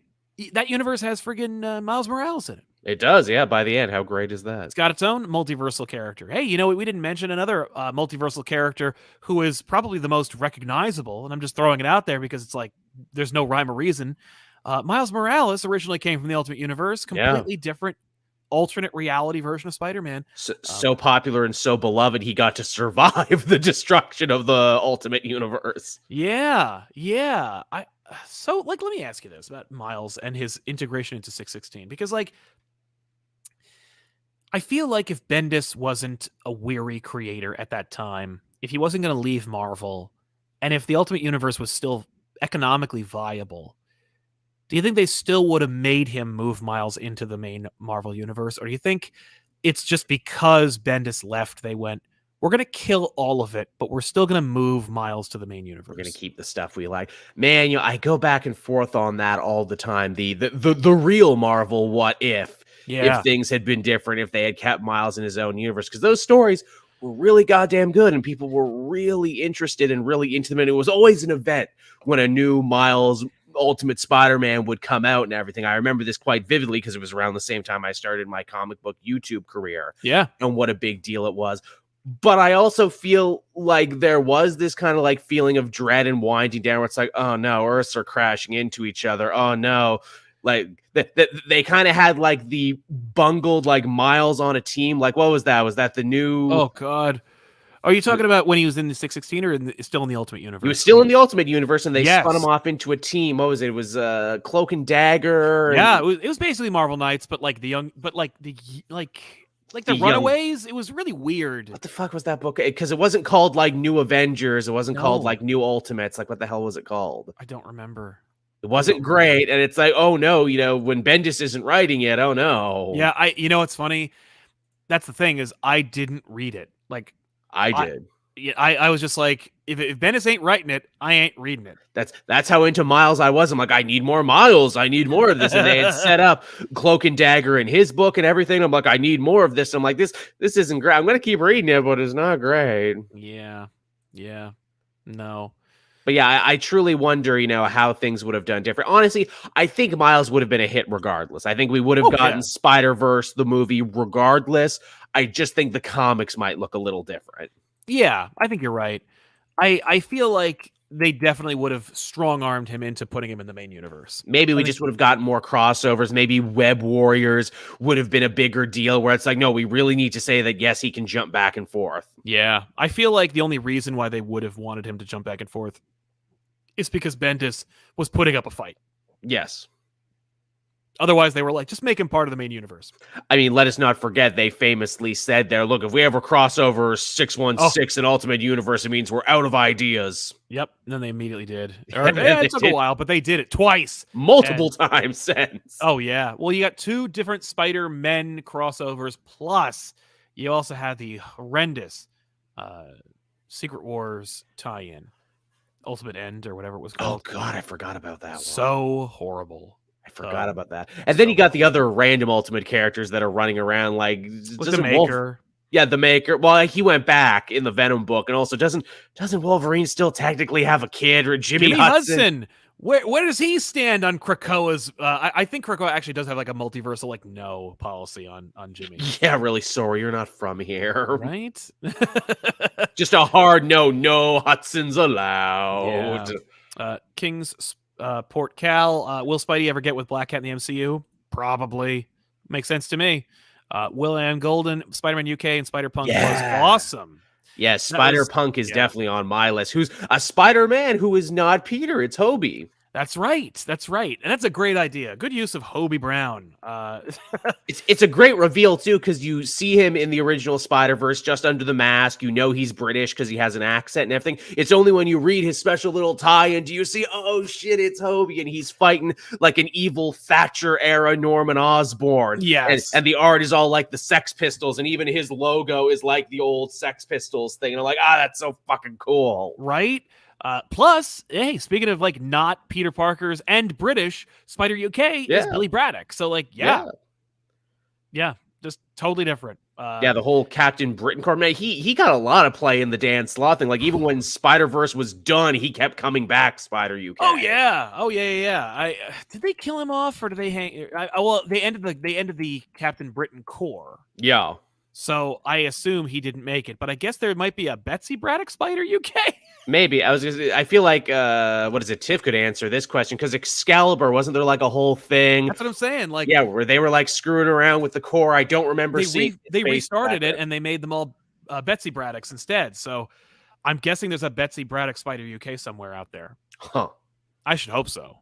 That universe has friggin' Miles Morales in it. It does, yeah. By the end, how great is that? It's got its own multiversal character. Hey, we didn't mention another multiversal character who is probably the most recognizable, and I'm just throwing it out there because it's there's no rhyme or reason. Miles Morales originally came from the Ultimate Universe, completely different alternate reality version of Spider-Man. So popular and so beloved, he got to survive the destruction of the Ultimate Universe. Yeah. So let me ask you this about Miles and his integration into 616, because I feel like if Bendis wasn't a weary creator at that time, if he wasn't going to leave Marvel, and if the Ultimate Universe was still economically viable, do you think they still would have made him move Miles into the main Marvel universe? Or do you think it's just because Bendis left, they went, we're going to kill all of it, but we're still going to move Miles to the main universe? We're going to keep the stuff we like. Man, I go back and forth on that all the time. The real Marvel what if things had been different, if they had kept Miles in his own universe. Because those stories were really goddamn good, and people were really interested and really into them. And it was always an event when a new Miles Ultimate Spider-Man would come out and everything. I remember this quite vividly because it was around the same time I started my comic book YouTube career. Yeah. And what a big deal it was. But I also feel like there was this kind of feeling of dread and winding down where it's oh no, Earths are crashing into each other. Oh no. They kind of had the bungled Miles on a team. What was that? Was that the new? Oh God. Are you talking about when he was in the 616 or still in the Ultimate Universe? He was still in the Ultimate Universe, and they spun him off into a team. What was it? It was Cloak and Dagger. Yeah, it was basically Marvel Knights, but the young, but the Runaways. It was really weird. What the fuck was that book? Because it wasn't called New Avengers. It wasn't called New Ultimates. What the hell was it called? I don't remember. It wasn't great, and it's oh no, when Bendis isn't writing it, oh no. Yeah, what's funny? That's the thing is I didn't read it. I did. I was just if Bendis ain't writing it, I ain't reading it. That's how into Miles I was. I'm I need more Miles. I need more of this. And they had set up Cloak and Dagger in his book and everything. I'm I need more of this. I'm this isn't great. I'm going to keep reading it, but it's not great. Yeah. No. But yeah, I truly wonder, how things would have done different. Honestly, I think Miles would have been a hit regardless. I think we would have gotten Spider-Verse, the movie, regardless. I just think the comics might look a little different. Yeah, I think you're right. I feel like they definitely would have strong-armed him into putting him in the main universe. Maybe we I think just would have gotten more crossovers. Maybe Web Warriors would have been a bigger deal where it's like, no, we really need to say that, yes, he can jump back and forth. yeah, I feel like the only reason why they would have wanted him to jump back and forth is because Bendis was putting up a fight. Yes. Otherwise, they were like, just make him part of the main universe. I mean, let us not forget, they famously said there, look, if we ever cross over 616 and Ultimate Universe, it means we're out of ideas. Yep, and then they immediately did. They It took did. a while, but they did it twice. Multiple times since. Oh, yeah. Well, you got 2 different Spider-Men crossovers, plus you also had the horrendous Secret Wars tie-in. Ultimate End, or whatever it was called. Oh, God, I forgot about that one. So horrible. I forgot about that. And then you got the other random Ultimate characters that are running around like the Maker. Yeah, the Maker. Well, he went back in the Venom book, and also doesn't Wolverine still technically have a kid? Or Jimmy Hudson? Where does he stand on Krakoa's? I think Krakoa actually does have like a multiversal like no policy on Jimmy. Yeah, really sorry, you're not from here, right? Just a hard no Hudson's allowed. Yeah. King's Port Cal. Will Spidey ever get with Black Cat in the MCU? Probably. Makes sense to me. Will Ann Golden, Spider-Man UK, and Spider-Punk was awesome. Yes, Spider-Punk is definitely on my list. Who's a Spider-Man who is not Peter? It's Hobie. That's right. That's right. And that's a great idea. Good use of Hobie Brown. It's a great reveal, too, because you see him in the original Spider-Verse just under the mask. You know he's British because he has an accent and everything. It's only when you read his special little tie-in do you see, oh, shit, it's Hobie. And he's fighting like an evil Thatcher-era Norman Osborn. Yes. And the art is all like the Sex Pistols. And even his logo is like the old Sex Pistols thing. And I'm like, that's so fucking cool. Right? Plus, hey, speaking of like not Peter Parker's and British, Spider UK is Billy Braddock. So like, yeah, just totally different. The whole Captain Britain core, man, he got a lot of play in the Dan Slott thing. Like even when Spider-Verse was done, he kept coming back. Spider UK. Oh yeah. Did they kill him off or did they hang? Well, they ended the Captain Britain core. Yeah. So I assume he didn't make it, but I guess there might be a Betsy Braddock Spider UK. Maybe. I feel like what is it? Tiff could answer this question because Excalibur, wasn't there like a whole thing? That's what I'm saying. Like, yeah, where they were like screwing around with the core. I don't remember seeing. They restarted it and they made them all Betsy Braddocks instead. So I'm guessing there's a Betsy Braddock Spider UK somewhere out there. Huh. I should hope so.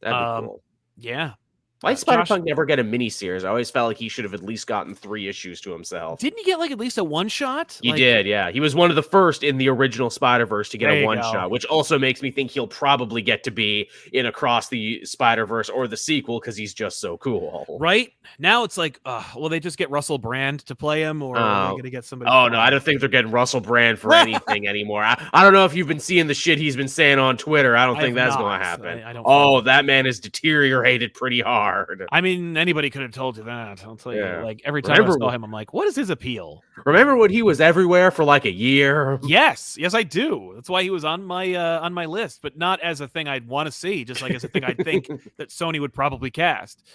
That'd be cool. Yeah. Why did Spider-Punk never get a miniseries? I always felt like he should have at least gotten 3 issues to himself. Didn't he get like at least a one-shot? He did, yeah. He was one of the first in the original Spider-Verse to get a one-shot, which also makes me think he'll probably get to be in Across the Spider-Verse or the sequel because he's just so cool. Right? Now it's like, will they just get Russell Brand to play him or are they going to get somebody? Oh, no, I don't think they're getting Russell Brand for anything anymore. I don't know if you've been seeing the shit he's been saying on Twitter. I don't think that's going to happen. I don't that man has deteriorated pretty hard. I mean, anybody could have told you that. I'll tell you. Like every time I saw him, I'm like, what is his appeal? Remember when he was everywhere for like a year? Yes, I do. That's why he was on my list, but not as a thing I'd want to see, just like as a thing I'd think that Sony would probably cast.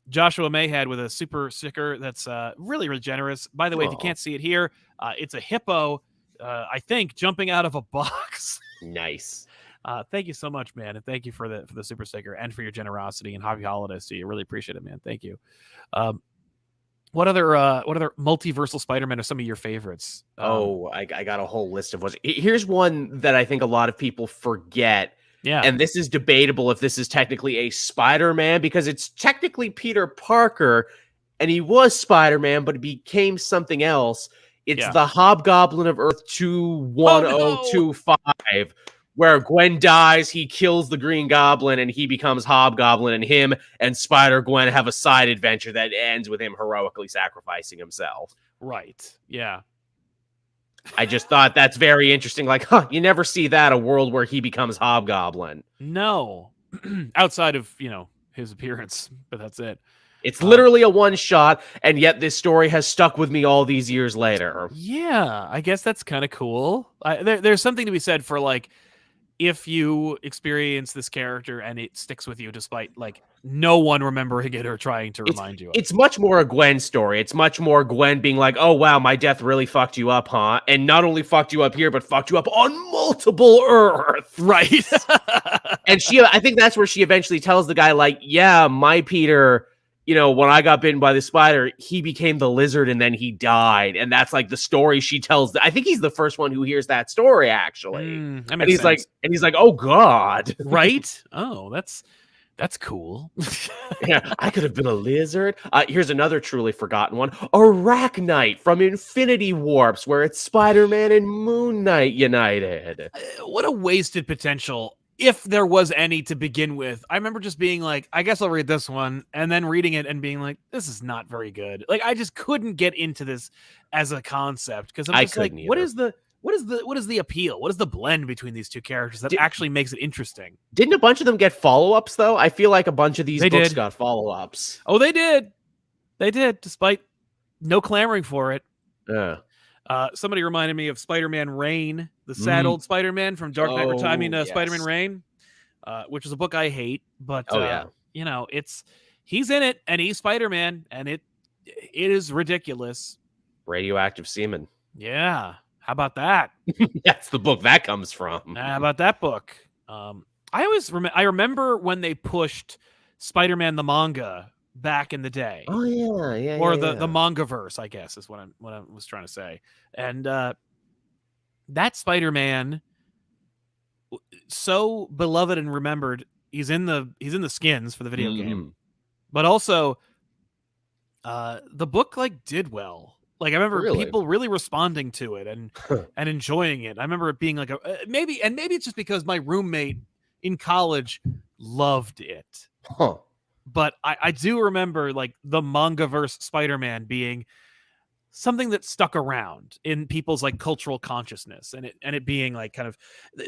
Joshua Mayhead with a super sticker that's really, really generous. By the way, if you can't see it here, it's a hippo, I think, jumping out of a box. Nice. Thank you so much, man, and thank you for the super sticker and for your generosity and happy holidays to you. Really appreciate it, man. Thank you. What other multiversal Spider-Man are some of your favorites? I got a whole list of ones. Here's one that I think a lot of people forget. Yeah. And this is debatable if this is technically a Spider-Man because it's technically Peter Parker and he was Spider-Man, but it became something else. It's the Hobgoblin of Earth 21025. Where Gwen dies, he kills the Green Goblin, and he becomes Hobgoblin, and him and Spider-Gwen have a side adventure that ends with him heroically sacrificing himself. Right. Yeah. I just thought that's very interesting. Like, you never see that, a world where he becomes Hobgoblin. No. Outside of, his appearance, but that's it. It's literally a one-shot, and yet this story has stuck with me all these years later. Yeah, I guess that's kind of cool. There's something to be said for, like, if you experience this character and it sticks with you despite like no one remembering it or trying to remind you of it. It's much more a Gwen story. It's much more Gwen being like, oh, wow, my death really fucked you up, huh? And not only fucked you up here, but fucked you up on multiple Earths. Right. And I think that's where she eventually tells the guy, like, yeah, my Peter, you know, when I got bitten by the spider, he became the lizard and then he died. And that's like the story she tells. I think he's the first one who hears that story, actually. That and makes he's sense. like, oh God. Right? Oh, that's cool. Yeah, I could have been a lizard. Here's another truly forgotten one. Arachnite from Infinity Warps, where it's Spider-Man and Moon Knight united. What a wasted potential. If there was any to begin with. I remember just being like, I guess I'll read this one, and then reading it and being like, this is not very good. Like, I just couldn't get into this as a concept because I'm just like, what is the appeal? What is the blend between these two characters that actually makes it interesting? Didn't a bunch of them get follow-ups though? I feel like a bunch of these books got follow-ups. Oh, they did. They did, despite no clamoring for it. Yeah. Somebody reminded me of Spider-Man Reign, the sad old Spider-Man from Dark Knight Returns, Spider-Man Reign, which is a book I hate, but you know, he's in it and he's Spider-Man, and it is ridiculous. Radioactive semen. Yeah, how about that? That's the book that comes from. How about that book? I remember when they pushed Spider-Man the manga back in the day. Oh yeah, or the Mangaverse, I guess, is what I was trying to say. And that Spider-Man, so beloved and remembered. He's in the skins for the video game, but also the book like did well. Like I remember people really responding to it and enjoying it. I remember it being like maybe it's just because my roommate in college loved it. Huh. But I do remember like the Mangaverse Spider-Man being something that stuck around in people's like cultural consciousness, and it being like kind of,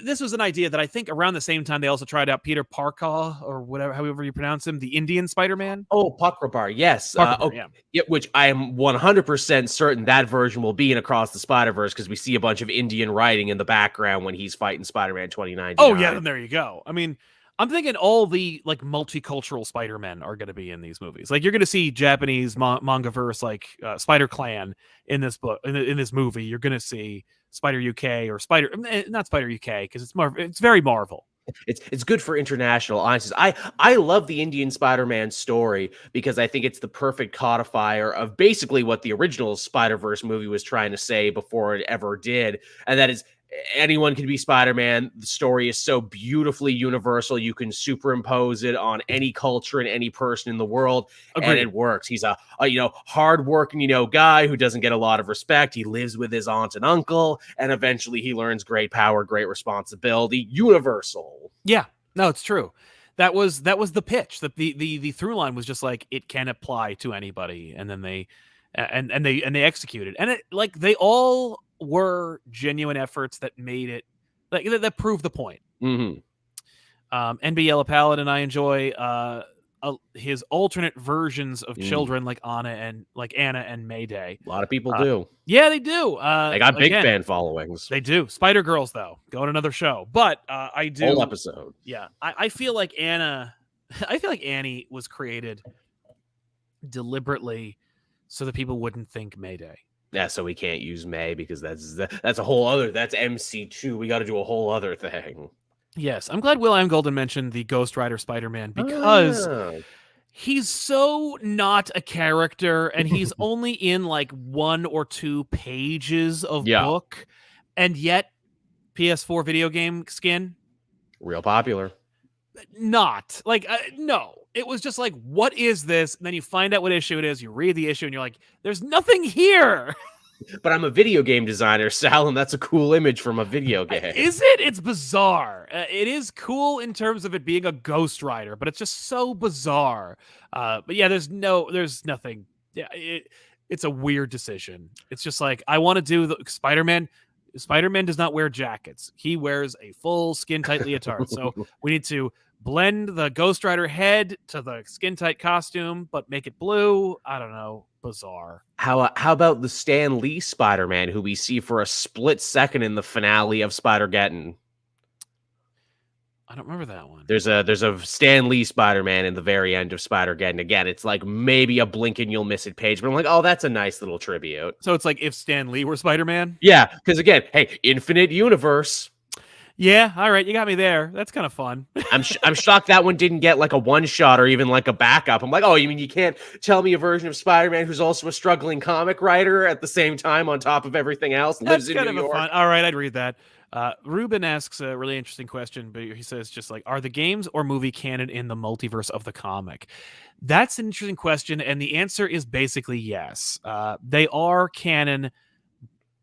this was an idea that I think around the same time they also tried out Peter Parker or whatever, however you pronounce him, the Indian Spider-Man. Oh, Pakrabar, yes. Yeah, which I am 100% certain that version will be in Across the Spider-Verse because we see a bunch of Indian writing in the background when he's fighting Spider-Man 2099. Oh yeah, then there you go. I mean, I'm thinking all the like multicultural Spider-Men are going to be in these movies. Like you're going to see Japanese mangaverse like Spider Clan in this book, in this movie. You're going to see Spider UK or not Spider UK because it's very Marvel. It's good for international audiences. I love the Indian Spider-Man story because I think it's the perfect codifier of basically what the original Spider-Verse movie was trying to say before it ever did, and that is, anyone can be Spider-Man. The story is so beautifully universal. You can superimpose it on any culture and any person in the world, and it works. He's a hardworking, guy who doesn't get a lot of respect. He lives with his aunt and uncle, and eventually he learns great power, great responsibility. Universal. Yeah, no, it's true. That was the pitch. The through line was just like it can apply to anybody, and then they executed, and it like they all were genuine efforts that made it like that proved the point. NB Yellow Paladin, I enjoy his alternate versions of children like Anna and Mayday. A lot of people do. Yeah, they do. They got big fan followings. They do. Spider Girls though, go on another show, but I do whole episode. Yeah, I feel like Annie was created deliberately so that people wouldn't think Mayday. Yeah, so we can't use May because that's a whole other, that's MC2. We got to do a whole other thing. Yes, I'm glad Will M. Golden mentioned the Ghost Rider Spider-Man because he's so not a character, and he's only in like 1 or 2 pages of book, and yet PS4 video game skin, real popular. Not like no. It was just like, what is this? And then you find out what issue it is. You read the issue, and you're like, there's nothing here. But I'm a video game designer, Sal, and that's a cool image from a video game. Is it? It's bizarre. It is cool in terms of it being a Ghost Rider, but it's just so bizarre. But yeah, there's nothing. Yeah, it's a weird decision. It's just like, I want to do the Spider-Man. Spider-Man does not wear jackets. He wears a full skin-tight leotard. So we need to blend the Ghost Rider head to the skin-tight costume, but make it blue. I don't know. Bizarre. How about the Stan Lee Spider-Man, who we see for a split second in the finale of Spider-Geddon? I don't remember that one. There's a Stan Lee Spider-Man in the very end of Spider-Geddon. Again, it's like maybe a blink and you'll miss it page, but I'm like, oh, that's a nice little tribute. So it's like if Stan Lee were Spider-Man? Yeah, because again, hey, infinite universe. Yeah, all right, you got me there. That's kind of fun. I'm shocked that one didn't get like a one-shot or even like a backup. I'm like, oh, you mean you can't tell me a version of Spider-Man who's also a struggling comic writer at the same time on top of everything else, lives in New York? Fun. All right, I'd read that. Ruben asks a really interesting question, but he says just like, are the games or movie canon in the multiverse of the comic? That's an interesting question, and the answer is basically yes. They are canon,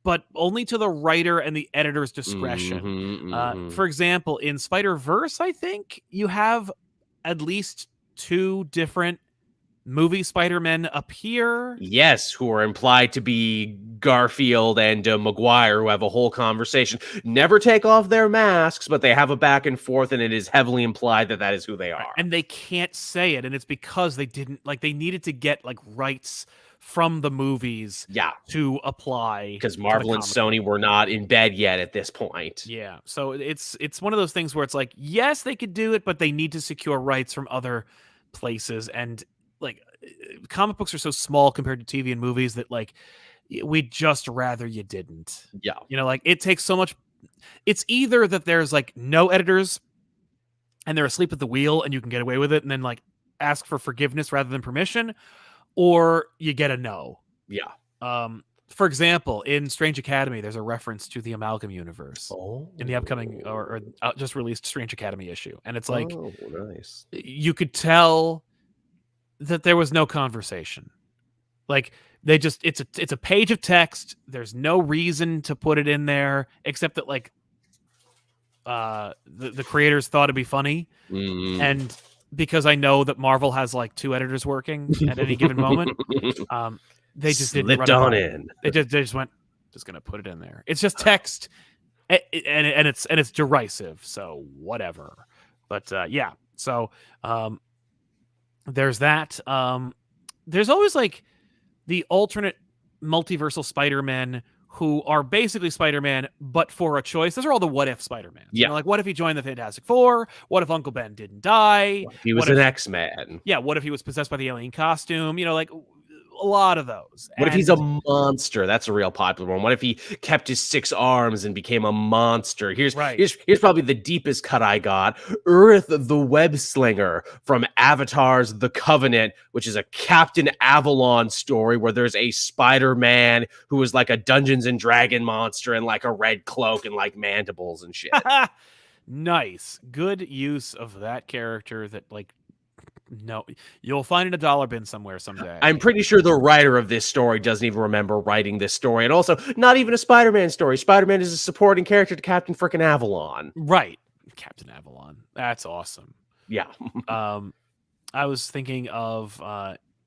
but only to the writer and the editor's discretion. For example, in Spider-Verse, I think you have at least 2 different movie Spider-Men appear. Yes, who are implied to be Garfield and Maguire, who have a whole conversation. Never take off their masks, but they have a back and forth, and it is heavily implied that that is who they are. And they can't say it, and it's because they didn't, like, they needed to get, like, rights from the movies to apply. Because Marvel and Sony were not in bed yet at this point. Yeah, so it's one of those things where it's like, yes, they could do it, but they need to secure rights from other places, and like comic books are so small compared to TV and movies that like we'd just rather you didn't. Yeah. You know, like it takes so much. It's either that there's like no editors and they're asleep at the wheel and you can get away with it and then like ask for forgiveness rather than permission, or you get a no. Yeah. For example, in Strange Academy, there's a reference to the Amalgam universe in the upcoming or just released Strange Academy issue. And it's like, nice. You could tell that there was no conversation. Like they just, it's a page of text. There's no reason to put it in there except that like the creators thought it'd be funny. And because I know that Marvel has like 2 editors working at any given moment, they just didn't slipped on in. They just went, just gonna put it in there. It's just text, and it's derisive. So whatever. But yeah. So there's that. There's always like the alternate multiversal Spider-Men who are basically Spider-Man, but for a choice. Those are all the what if Spider-Man. Yeah. You know, like what if he joined the Fantastic Four? What if Uncle Ben didn't die? He was an X-Man. Yeah. What if he was possessed by the alien costume? You know, like a lot of those. What if he's a monster? That's a real popular one. What if he kept his 6 arms and became a monster? Here's probably the deepest cut I got. Earth the Web Slinger from Avatar's The Covenant, which is a Captain Avalon story where there's a Spider-Man who is like a Dungeons and Dragon monster and like a red cloak and like mandibles and shit. Nice. Good use of that character that like no, you'll find in a dollar bin somewhere someday. I'm pretty sure the writer of this story doesn't even remember writing this story. And also, not even a Spider-Man story. Spider-Man is a supporting character to Captain frickin' Avalon. Right. Captain Avalon. That's awesome. Yeah. I was thinking of,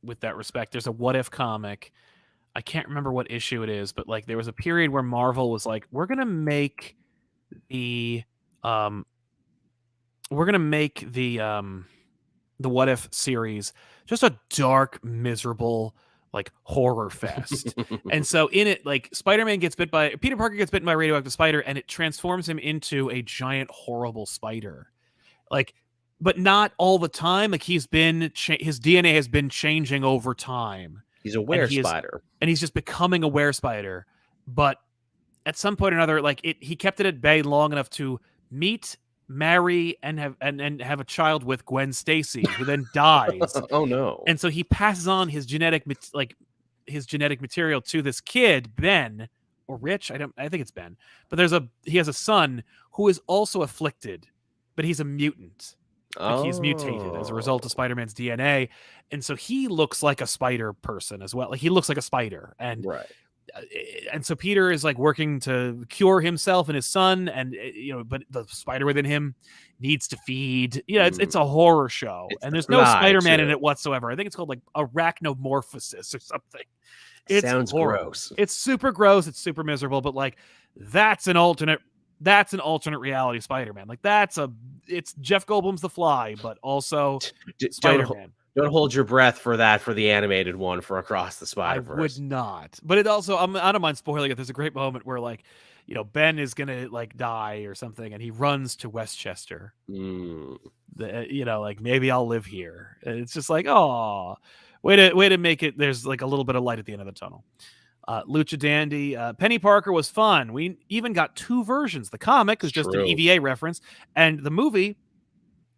with that respect, there's a what if comic. I can't remember what issue it is, but like there was a period where Marvel was like, we're going to make the what if series just a dark, miserable like horror fest. And so in it, like Spider-Man gets bit by Peter Parker gets bitten by a radioactive spider and it transforms him into a giant horrible spider. Like, but not all the time. Like he's been his DNA has been changing over time. He's a were-spider. And he's just becoming a were-spider. But at some point or another, like he kept it at bay long enough to meet, marry, and have a child with Gwen Stacy, who then dies. Oh no. And so he passes on his genetic material to this kid, Ben, or Rich. I think it's Ben. But he has a son who is also afflicted, but he's a mutant. Like he's mutated as a result of Spider-Man's DNA. And so he looks like a spider person as well. Like he looks like a spider. And and so Peter is like working to cure himself and his son, and but the spider within him needs to feed. It's a horror show, and there's no Spider-Man in it whatsoever. I think it's called like arachnomorphosis or something. It sounds gross. It's super gross. It's super miserable. But like that's an alternate reality Spider-Man. Like it's Jeff Goldblum's The Fly, but also Spider-Man. Don't hold your breath for that for the animated one for Across the Spider-Verse. I would not. But it also, I don't mind spoiling it. There's a great moment where like Ben is gonna like die or something, and he runs to Westchester. Mm. Like maybe I'll live here. And it's just like, oh, way to make it. There's like a little bit of light at the end of the tunnel. Lucha Dandy, Penny Parker was fun. We even got 2 versions. The comic is just an EVA reference, and the movie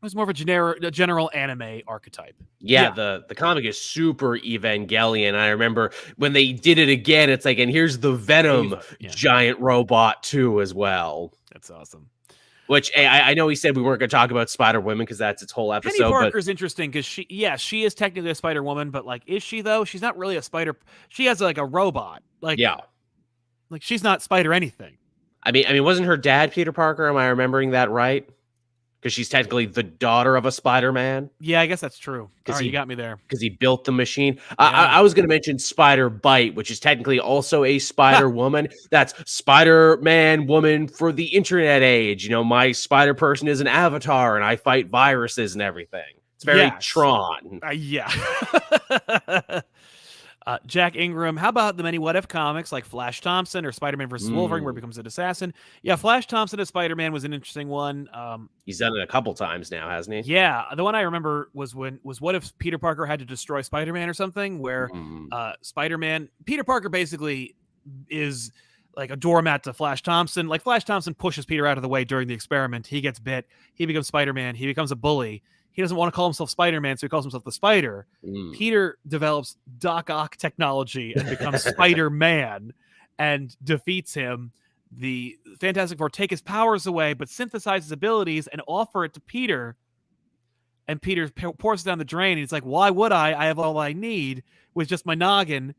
was more of a general anime archetype. Yeah, the comic is super Evangelion. I remember when they did it again, it's like, and here's the Venom giant robot too as well. That's awesome. Which I know he said we weren't going to talk about Spider-Woman because that's its whole episode. Penny Parker's interesting because she is technically a Spider-Woman, but like, is she though? She's not really a spider. She has like a robot. Like, like she's not Spider anything. I mean, wasn't her dad Peter Parker? Am I remembering that right? Because she's technically the daughter of a Spider-Man. Yeah, I guess that's true. All right, you got me there. Because he built the machine. I was going to mention Spider-Bite, which is technically also a Spider-Woman. That's Spider-Man woman for the internet age. My Spider-Person is an avatar, and I fight viruses and everything. It's very Tron. Yeah. Jack Ingram, how about the many what-if comics like Flash Thompson or Spider-Man vs. Wolverine where he becomes an assassin? Yeah, Flash Thompson as Spider-Man was an interesting one. He's done it a couple times now, hasn't he? Yeah, the one I remember was what if Peter Parker had to destroy Spider-Man or something, where Peter Parker basically is like a doormat to Flash Thompson. Like Flash Thompson pushes Peter out of the way during the experiment. He gets bit. He becomes Spider-Man. He becomes a bully. He doesn't want to call himself Spider-Man, so he calls himself the Spider. Peter develops Doc Ock technology and becomes Spider-Man and defeats him. The Fantastic Four take his powers away, but synthesize his abilities and offer it to Peter. And Peter pours it down the drain. And he's like, why would I? I have all I need with just my noggin.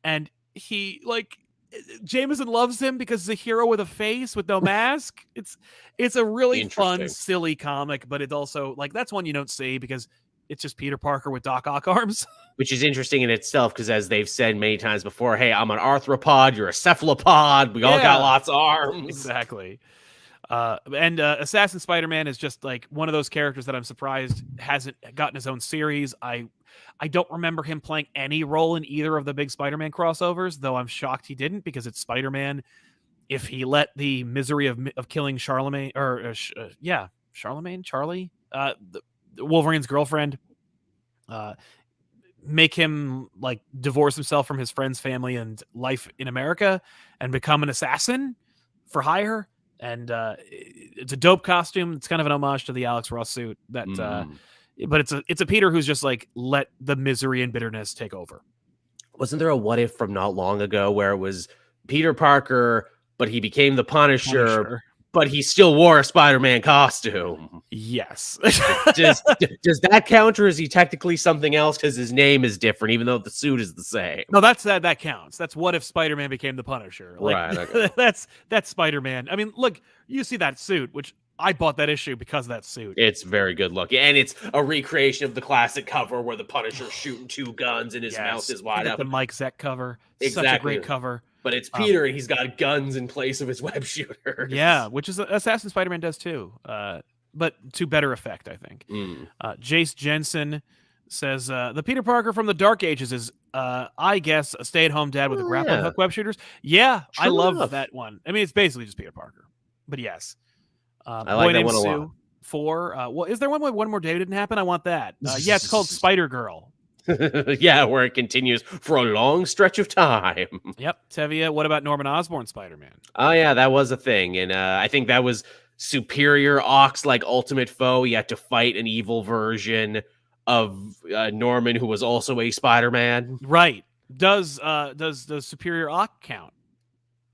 And he, Jameson loves him because he's a hero with a face with no mask. It's a really fun, silly comic, but it's also that's one you don't see because it's just Peter Parker with Doc Ock arms. Which is interesting in itself because, as they've said many times before, hey, I'm an arthropod, you're a cephalopod, we all got lots of arms. Exactly. And Assassin Spider-Man is just one of those characters that I'm surprised hasn't gotten his own series. I don't remember him playing any role in either of the big Spider-Man crossovers, though I'm shocked he didn't because it's Spider-Man. If he let the misery of killing Charlie, Wolverine's girlfriend, make him divorce himself from his friend's family and life in America and become an assassin for hire. And it's a dope costume. It's kind of an homage to the Alex Ross suit that but it's a Peter who's just let the misery and bitterness take over. Wasn't there a what if from not long ago where it was Peter Parker, but he became the Punisher. But he still wore a Spider-Man costume? Yes. does that count, or is he technically something else because his name is different, even though the suit is the same? No, that counts. That's what if Spider-Man became the Punisher. Right. Okay. That's Spider-Man. I mean, look, you see that suit, which I bought that issue because of that suit. It's very good looking. And it's a recreation of the classic cover where the Punisher's shooting 2 guns and his mouth is wide up. The Mike Zeck cover. Exactly. Such a great cover. But it's Peter, and he's got guns in place of his web shooters. Yeah, which is Assassin Spider-Man does too. But to better effect, I think. Jace Jensen says, the Peter Parker from the Dark Ages is, I guess, a stay-at-home dad with a grappling hook web shooters. Yeah, true I love that one. I mean, it's basically just Peter Parker. But yes. I like that one a lot. 4. Well, is there one where one more day didn't happen? I want that. Yeah, it's called Spider-Girl. Yeah, where it continues for a long stretch of time. Yep. Tevia, what about Norman Osborn Spider-Man? Oh, yeah, that was a thing. And I think that was superior Ox, ultimate foe. He had to fight an evil version of Norman, who was also a Spider-Man. Right. Does superior Ox count?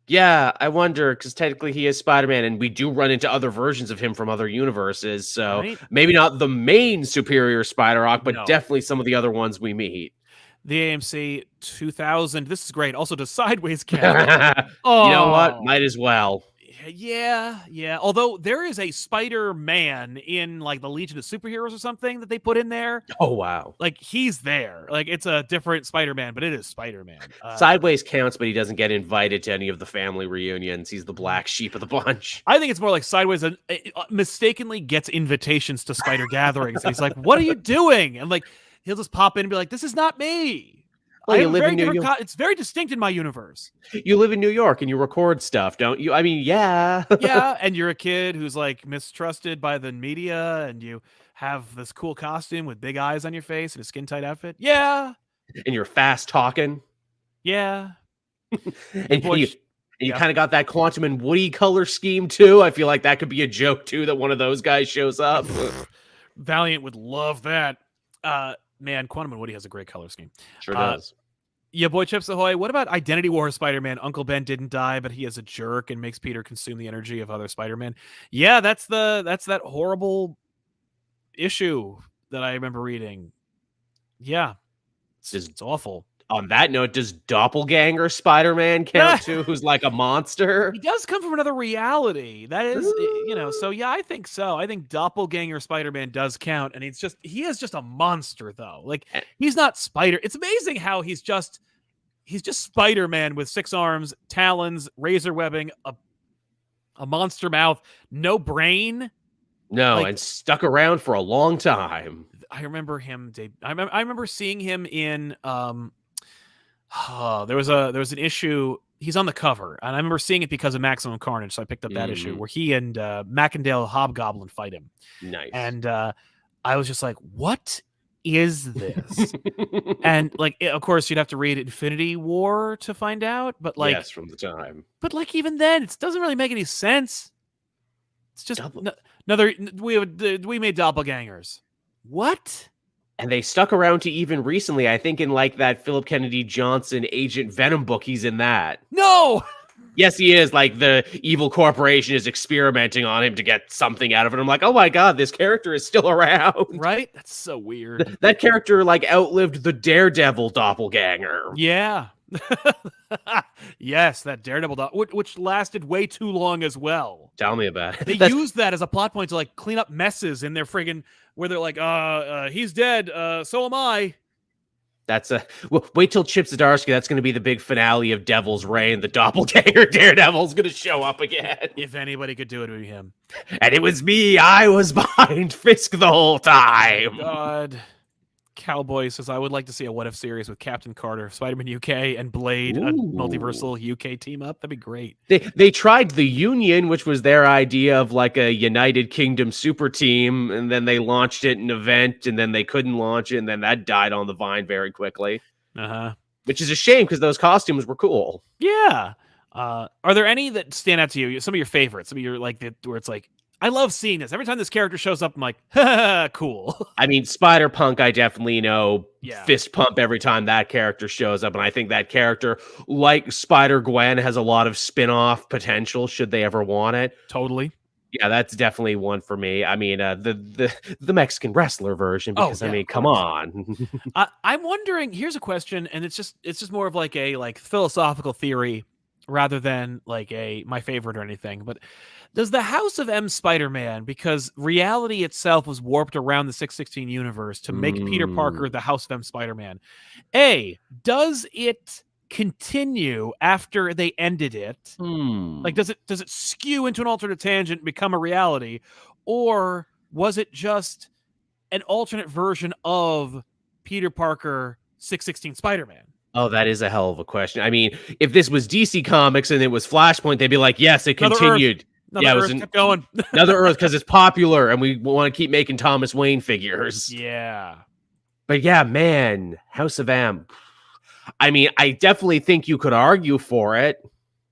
Yeah, I wonder, because technically he is Spider-Man, and we do run into other versions of him from other universes, so maybe not the main superior Spider-Ock, but definitely some of the other ones we meet. The AMC 2000, this is great. Also, does Sideways count? You know what? Might as well. Yeah. Although there is a Spider-Man in the Legion of Superheroes or something that they put in there. Oh, wow. He's there. It's a different Spider-Man, but it is Spider-Man. Sideways counts, but he doesn't get invited to any of the family reunions. He's the black sheep of the bunch. I think it's more like Sideways mistakenly gets invitations to Spider gatherings. And he's like, what are you doing? And he'll just pop in and be like, this is not me. Well, I you have a live very in New different. York. It's very distinct in my universe. You live in New York and you record stuff, don't you? I mean, yeah. Yeah, and you're a kid who's like mistrusted by the media, and you have this cool costume with big eyes on your face and a skin tight outfit. Yeah, And you're fast talking. yeah. Your And boy. you Yeah. kind of got that Quantum and Woody color scheme too. I feel like that could be a joke too, that one of those guys shows up. Valiant would love that. Man, Quantum and Woody has a great color scheme. Sure does. Yeah, boy Chips Ahoy. What about Identity War Spider-Man? Uncle Ben didn't die, but he is a jerk and makes Peter consume the energy of other Spider-Man. Yeah, that's that horrible issue that I remember reading. Yeah, it's awful. On that note, does Doppelganger Spider-Man count too? Who's like a monster? He does come from another reality. That is, so yeah, I think so. I think Doppelganger Spider-Man does count, and he is just a monster though. Like he's not Spider. It's amazing how he's just Spider-Man with 6 arms, talons, razor webbing, a monster mouth, no brain. No, and stuck around for a long time. I remember him. I remember seeing him in. There was an issue. He's on the cover, and I remember seeing it because of Maximum Carnage. So I picked up that issue where he and Macendale Hobgoblin fight him. Nice. And I was just like, "What is this?" And like, of course, you'd have to read Infinity War to find out. But like, yes, from the time. But like, even then, it doesn't really make any sense. It's just another. We made doppelgangers. What? And they stuck around to even recently. I think in like that Philip Kennedy Johnson Agent Venom book, he's in that. No. Yes, he is. Like the evil corporation is experimenting on him to get something out of it. I'm like, oh my god, this character is still around. Right? That's so weird. That character like outlived the Daredevil doppelganger. Yeah. Yes, that Daredevil which lasted way too long as well. Tell me about it. They used that as a plot point to like clean up messes in their friggin' where they're like, he's dead, so am I. That's wait till Chip Zdarsky. That's going to be the big finale of Devil's Reign. The doppelganger Daredevil's going to show up again. If anybody could do it, it would be him. And it was me. I was behind Fisk the whole time. God. Cowboy says, I would like to see a What If series with Captain Carter, Spider-Man UK, and Blade, a multiversal UK team up. That'd be great. They tried the Union, which was their idea of like a United Kingdom super team, and then they launched it in an event, and then they couldn't launch it, and then that died on the vine very quickly. Which is a shame because those costumes were cool. Yeah. Are there any that stand out to you? Some of your favorites? Some of your like where it's like, I love seeing this. Every time this character shows up, I'm like, cool. I mean, Spider-Punk, I definitely fist pump every time that character shows up. And I think that character, like Spider-Gwen, has a lot of spin-off potential should they ever want it. Totally. Yeah, that's definitely one for me. I mean, the Mexican wrestler version, because I mean, come on. I'm wondering, here's a question, and it's just more of like a philosophical theory rather than like my favorite or anything. But does the House of M Spider-Man, because reality itself was warped around the 616 universe to make Peter Parker the House of M Spider-Man, does it continue after they ended it? Like, does it skew into an alternate tangent and become a reality, or was it just an alternate version of Peter Parker 616 Spider-Man? Oh, that is a hell of a question. I mean, if this was DC Comics and it was Flashpoint, they'd be like, yes, it continued. Another Earth kept going. Another Earth, because it's popular and we want to keep making Thomas Wayne figures. Yeah. But yeah, man, House of M. I mean, I definitely think you could argue for it.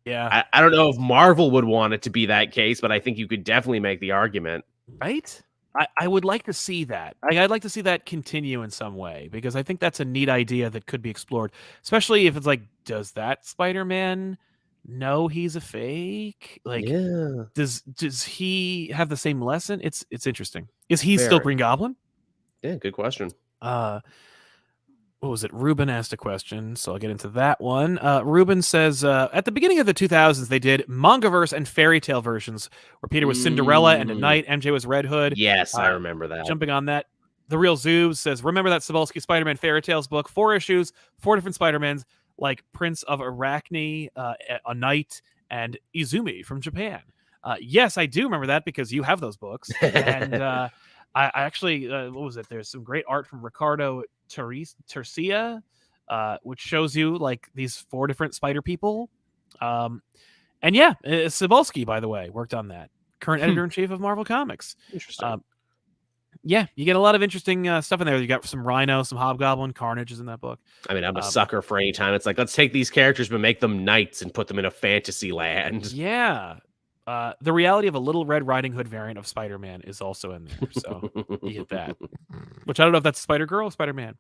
Yeah. I don't know if Marvel would want it to be that case, but I think you could definitely make the argument. Right? I would like to see that. I'd like to see that continue in some way, because I think that's a neat idea that could be explored, especially if it's like, does that Spider-Man know he's a fake? Like, does he have the same lesson? It's interesting. Is he still Green Goblin? Yeah, good question. What was it? Ruben asked a question, so I'll get into that one. Ruben says, at the beginning of the 2000s, they did Mangaverse and fairy tale versions where Peter was Cinderella and a knight, MJ was Red Hood. Yes, I remember that. Jumping on that. The Real Zoobs says, remember that Cebulski Spider-Man fairy tales book? 4 issues, 4 different Spider-Mans, like Prince of Arachne, a knight, and Izumi from Japan. Yes, I do remember that because you have those books. And I actually, what was it? There's some great art from Ricardo Tercia which shows you like these 4 different spider people. And yeah, Cebulski, by the way, worked on that. Current editor-in-chief of Marvel Comics. Interesting. Yeah, you get a lot of interesting stuff in there. You got some Rhino, some Hobgoblin, Carnage is in that book. I mean, I'm a sucker for any time. It's like, let's take these characters, but make them knights and put them in a fantasy land. Yeah. The reality of a Little Red Riding Hood variant of Spider-Man is also in there. So you get that. Which I don't know if that's Spider-Girl or Spider-Man.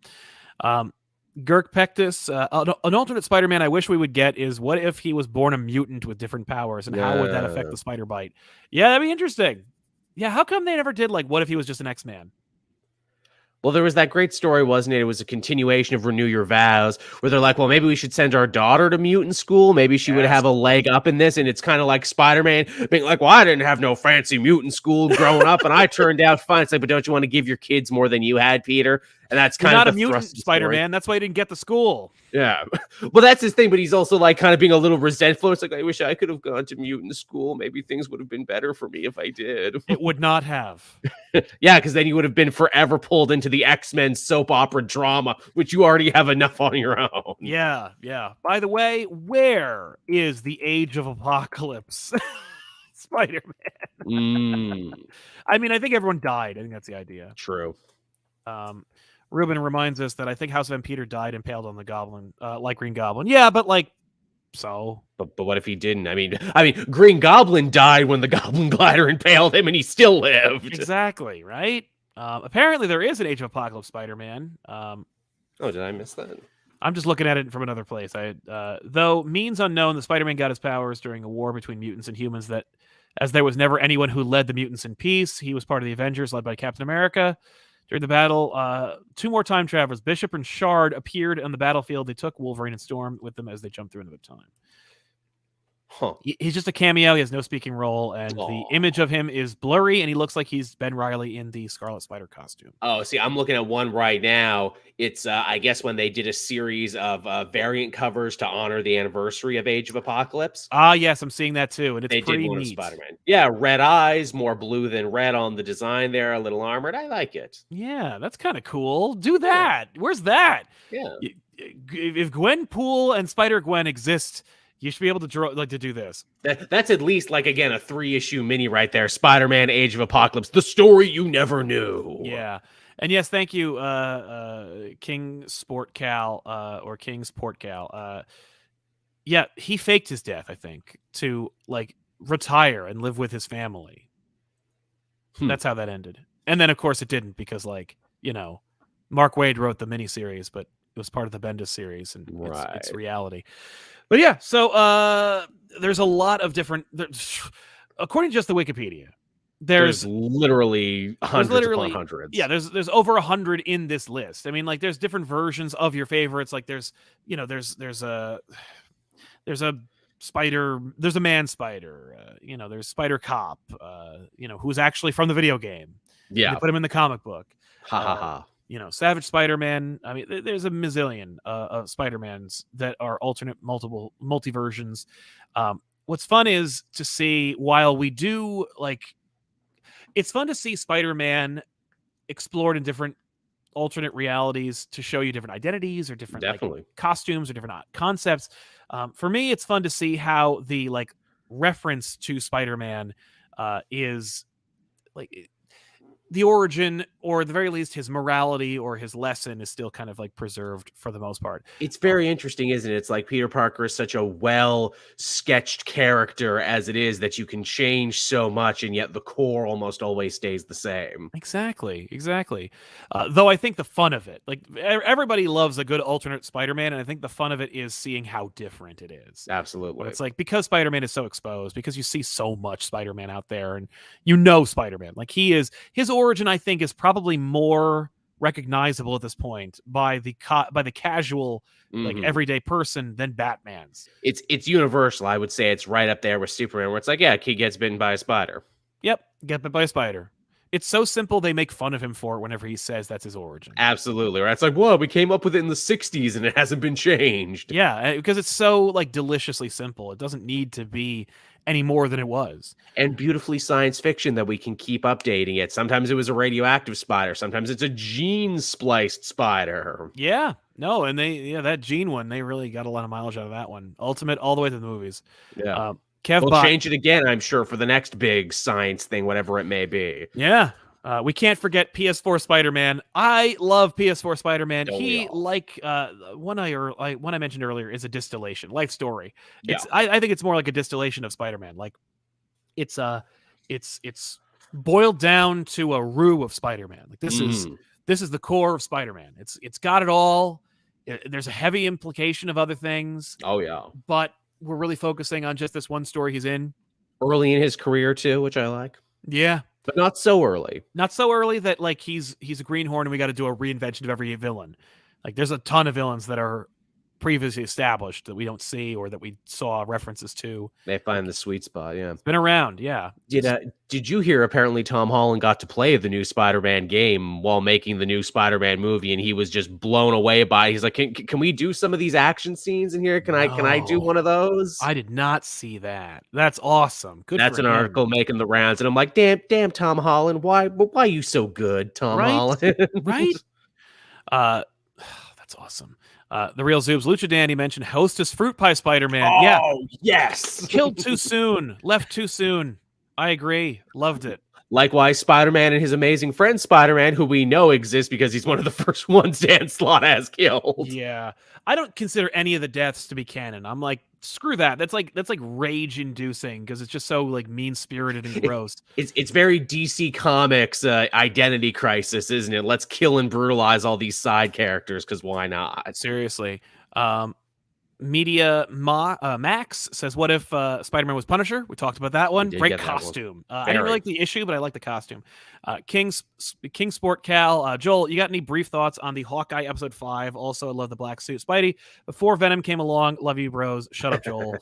Girk Pectus, an alternate Spider-Man I wish we would get is what if he was born a mutant with different powers, and how would that affect the spider bite? Yeah, that'd be interesting. Yeah, how come they never did like what if he was just an X-Man? Well, there was that great story, wasn't it? It was a continuation of Renew Your Vows, where they're like, well, maybe we should send our daughter to mutant school. Maybe she would have a leg up in this. And it's kind of like Spider-Man being like, well, I didn't have no fancy mutant school growing up, and I turned out fine. It's like, but don't you want to give your kids more than you had, Peter? And that's kind of not a mutant Spider-Man. That's why he didn't get to school. Yeah. Well, that's his thing, but he's also like kind of being a little resentful. It's like, I wish I could have gone to mutant school. Maybe things would have been better for me if I did. It would not have. Yeah, because then you would have been forever pulled into the X-Men soap opera drama, which you already have enough on your own. Yeah, yeah. By the way, where is the Age of Apocalypse Spider-Man? I mean, I think everyone died. I think that's the idea. True. Ruben reminds us that I think House Van Peter died impaled on the Goblin, like Green Goblin. Yeah, but like, so. But what if he didn't? I mean, Green Goblin died when the Goblin Glider impaled him, and he still lived. Exactly, right? Apparently, there is an Age of Apocalypse Spider-Man. Oh, did I miss that? I'm just looking at it from another place. Though means unknown, the Spider-Man got his powers during a war between mutants and humans that, as there was never anyone who led the mutants in peace, he was part of the Avengers led by Captain America. During the battle, 2 more time travelers, Bishop and Shard, appeared on the battlefield. They took Wolverine and Storm with them as they jumped through another time. Huh. He's just a cameo. He has no speaking role, and the image of him is blurry, and he looks like he's Ben Reilly in the Scarlet Spider costume. Oh, see, I'm looking at one right now. It's, I guess, when they did a series of variant covers to honor the anniversary of Age of Apocalypse. Ah, yes, I'm seeing that too, and it's they pretty did one neat. of Spider-Man. Yeah, red eyes, more blue than red on the design there, a little armored. I like it. Yeah, that's kind of cool. Do that. Yeah. Where's that? Yeah. If Gwenpool and Spider-Gwen exist, you should be able to to do this. That's at least, like, again, a 3-issue mini right there. Spider-Man, Age of Apocalypse, the story you never knew. Yeah. And yes, thank you, King Sport Cal, or King's Port Cal. Yeah, he faked his death, I think, to, like, retire and live with his family. That's how that ended. And then, of course, it didn't because, like, you know, Mark Waid wrote the miniseries, but it was part of the Bendis series, and it's reality. But yeah, so there's a lot of different. According to just the Wikipedia, there's literally hundreds upon hundreds. Yeah, there's over 100 in this list. I mean, like, there's different versions of your favorites. Like, there's a spider. There's a man spider. There's Spider Cop. Who's actually from the video game. Yeah, they put him in the comic book. Ha ha ha. Savage Spider-Man. I mean, there's a mazillion of Spider-Mans that are alternate multi-versions. What's fun is to see, while we do, like, it's fun to see Spider-Man explored in different alternate realities to show you different identities or different like, costumes or different concepts. For me, it's fun to see how the, like, reference to Spider-Man is, like, the origin, or at the very least his morality or his lesson, is still kind of like preserved for the most part. It's very interesting, isn't it? It's like Peter Parker is such a well sketched character as it is, that you can change so much, and yet the core almost always stays the same. Exactly. Though I think the fun of it, like, everybody loves a good alternate Spider-Man, and I think the fun of it is seeing how different it is. Absolutely. It's like, because Spider-Man is so exposed, because you see so much Spider-Man out there, and Spider-Man, like, his origin, I think, is probably more recognizable at this point by the casual, like, everyday person than Batman's. It's universal. I would say it's right up there with Superman, where it's like, yeah, kid gets bitten by a spider. Yep, get bit by a spider. It's so simple, they make fun of him for it whenever he says that's his origin. Absolutely, right? It's like, whoa, we came up with it in the 60s and it hasn't been changed. Yeah, because it's so, like, deliciously simple. It doesn't need to be any more than it was. And beautifully science fiction that we can keep updating it. Sometimes it was a radioactive spider. Sometimes it's a gene spliced spider. Yeah, no, and that Gene one, they really got a lot of mileage out of that one. Ultimate all the way to the movies. Yeah. Kev We'll Bot, change it again, I'm sure, for the next big science thing, whatever it may be. yeah. We can't forget PS4 Spider-Man. I love PS4 Spider-Man. Don't we He, all? like one I mentioned earlier, is a distillation, life story. Yeah. I think it's more like a distillation of Spider-Man. Like it's boiled down to a roux of Spider-Man. Like this is the core of Spider-Man. It's got it all. There's a heavy implication of other things. Oh, yeah. But we're really focusing on just this one story he's in. Early in his career, too, which I like. Yeah. But not so early. Not so early that like he's a greenhorn and we got to do a reinvention of every villain. Like there's a ton of villains that are previously established that we don't see or that we saw references to. They find the sweet spot, yeah. It's been around, yeah. Did you hear apparently Tom Holland got to play the new Spider-Man game while making the new Spider-Man movie, and he was just blown away by it. He's like, can we do some of these action scenes in here? Can I do one of those? I did not see that. That's awesome. Good. That's for an him. article making the rounds, and I'm like, damn, Tom Holland, why are you so good, Tom Holland? Right? That's awesome. The Real Zoobs, Lucha Dandy mentioned Hostess Fruit Pie Spider-Man. Oh, yeah. Yes. Killed too soon. Left too soon. I agree. Loved it. Likewise, Spider-Man and his amazing friend Spider-Man, who we know exists because he's one of the first ones Dan Slott has killed. Yeah. I don't consider any of the deaths to be canon. I'm like, screw that. That's like rage inducing because it's just so like mean spirited and gross. It's very DC Comics identity crisis, isn't it? Let's kill and brutalize all these side characters because why not? Seriously. Max says, what if Spider-Man was Punisher? We talked about that one. Great costume. I didn't really like the issue, but I like the costume. King Sport Cal. Joel, you got any brief thoughts on the Hawkeye episode 5? Also, I love the black suit. Spidey, before Venom came along, love you, bros. Shut up, Joel.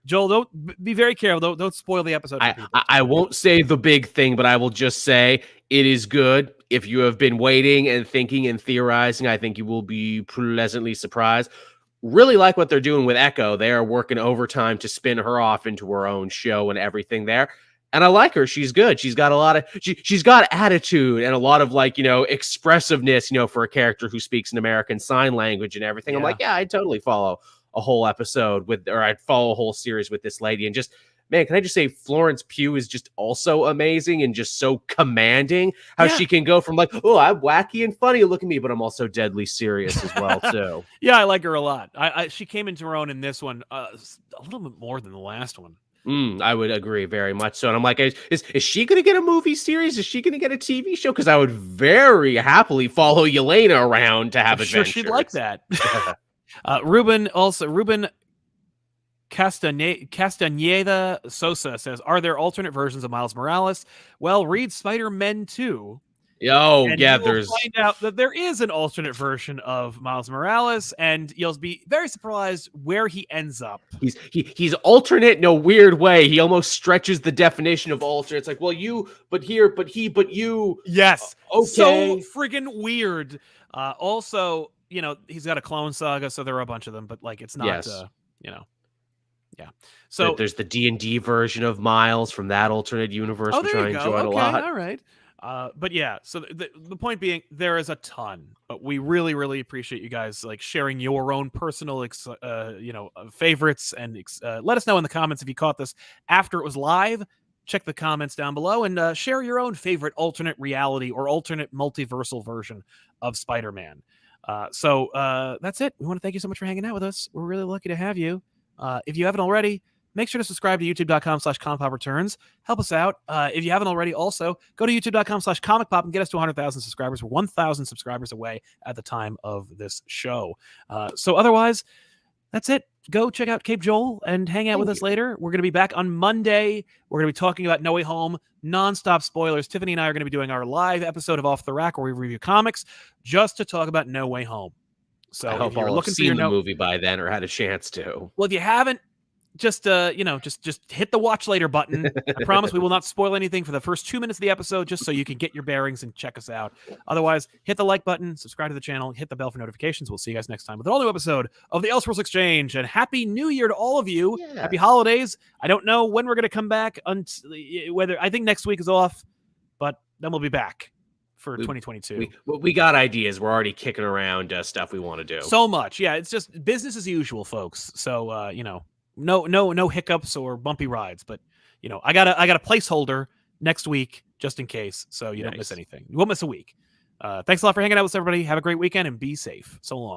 Joel, don't be very careful. Don't spoil the episode. I won't say the big thing, but I will just say it is good. If you have been waiting and thinking and theorizing, I think you will be pleasantly surprised. Really like what they're doing with Echo. They are working overtime to spin her off into her own show and everything there. And I like her. She's good. She's got a lot of, she's got attitude and a lot of like, expressiveness, for a character who speaks an American Sign Language and everything. Yeah. I'm like, yeah, I'd totally follow a whole episode I'd follow a whole series with this lady. And just, man, can I just say Florence Pugh is just also amazing and just so commanding how she can go from like, oh, I'm wacky and funny, look at me, but I'm also deadly serious as well, too. Yeah, I like her a lot. She came into her own in this one a little bit more than the last one. I would agree very much so. And I'm like, is she going to get a movie series? Is she going to get a TV show? Because I would very happily follow Yelena around to have adventures. Sure, she'd like that. Ruben Castaneda Sosa says, are there alternate versions of Miles Morales? Well, read Spider-Man 2. Oh, and yeah, there's find out that there is an alternate version of Miles Morales, and you'll be very surprised where he ends up. He's alternate in a weird way. He almost stretches the definition of alternate. It's like, well, you, but here, but he, but you. Yes. Okay. So friggin' weird. Also, he's got a clone saga, so there are a bunch of them, but like it's not yeah. So there's the D&D version of Miles from that alternate universe, which I enjoyed a lot. All right. But yeah, so the point being, there is a ton, but we really, really appreciate you guys like sharing your own personal, favorites, and let us know in the comments if you caught this after it was live. Check the comments down below and share your own favorite alternate reality or alternate multiversal version of Spider-Man. So that's it. We want to thank you so much for hanging out with us. We're really lucky to have you. If you haven't already, make sure to subscribe to youtube.com/ComicPop Returns. Help us out. If you haven't already, also go to youtube.com/ComicPop and get us to 100,000 subscribers. We're 1,000 subscribers away at the time of this show. So otherwise, that's it. Go check out Cape Joel and hang out with us later. We're going to be back on Monday. We're going to be talking about No Way Home, nonstop spoilers. Tiffany and I are going to be doing our live episode of Off the Rack where we review comics just to talk about No Way Home. So I hope if you're I'll looking have seen for the movie by then or had a chance to. Well, if you haven't, just just hit the watch later button. I promise we will not spoil anything for the first 2 minutes of the episode, just so you can get your bearings and check us out. Otherwise, hit the like button, subscribe to the channel, hit the bell for notifications. We'll see you guys next time with an all new episode of the Elseworlds Exchange. And Happy New Year to all of you. Yeah. Happy holidays. I don't know when we're going to come back. Whether I think next week is off, but then we'll be back for 2022. We got ideas. We're already kicking around stuff we want to do. So much. Yeah, it's just business as usual, folks. So, no hiccups or bumpy rides, but I got a placeholder next week just in case, so you don't miss anything. You won't miss a week. Thanks a lot for hanging out with us, everybody. Have a great weekend and be safe. So long.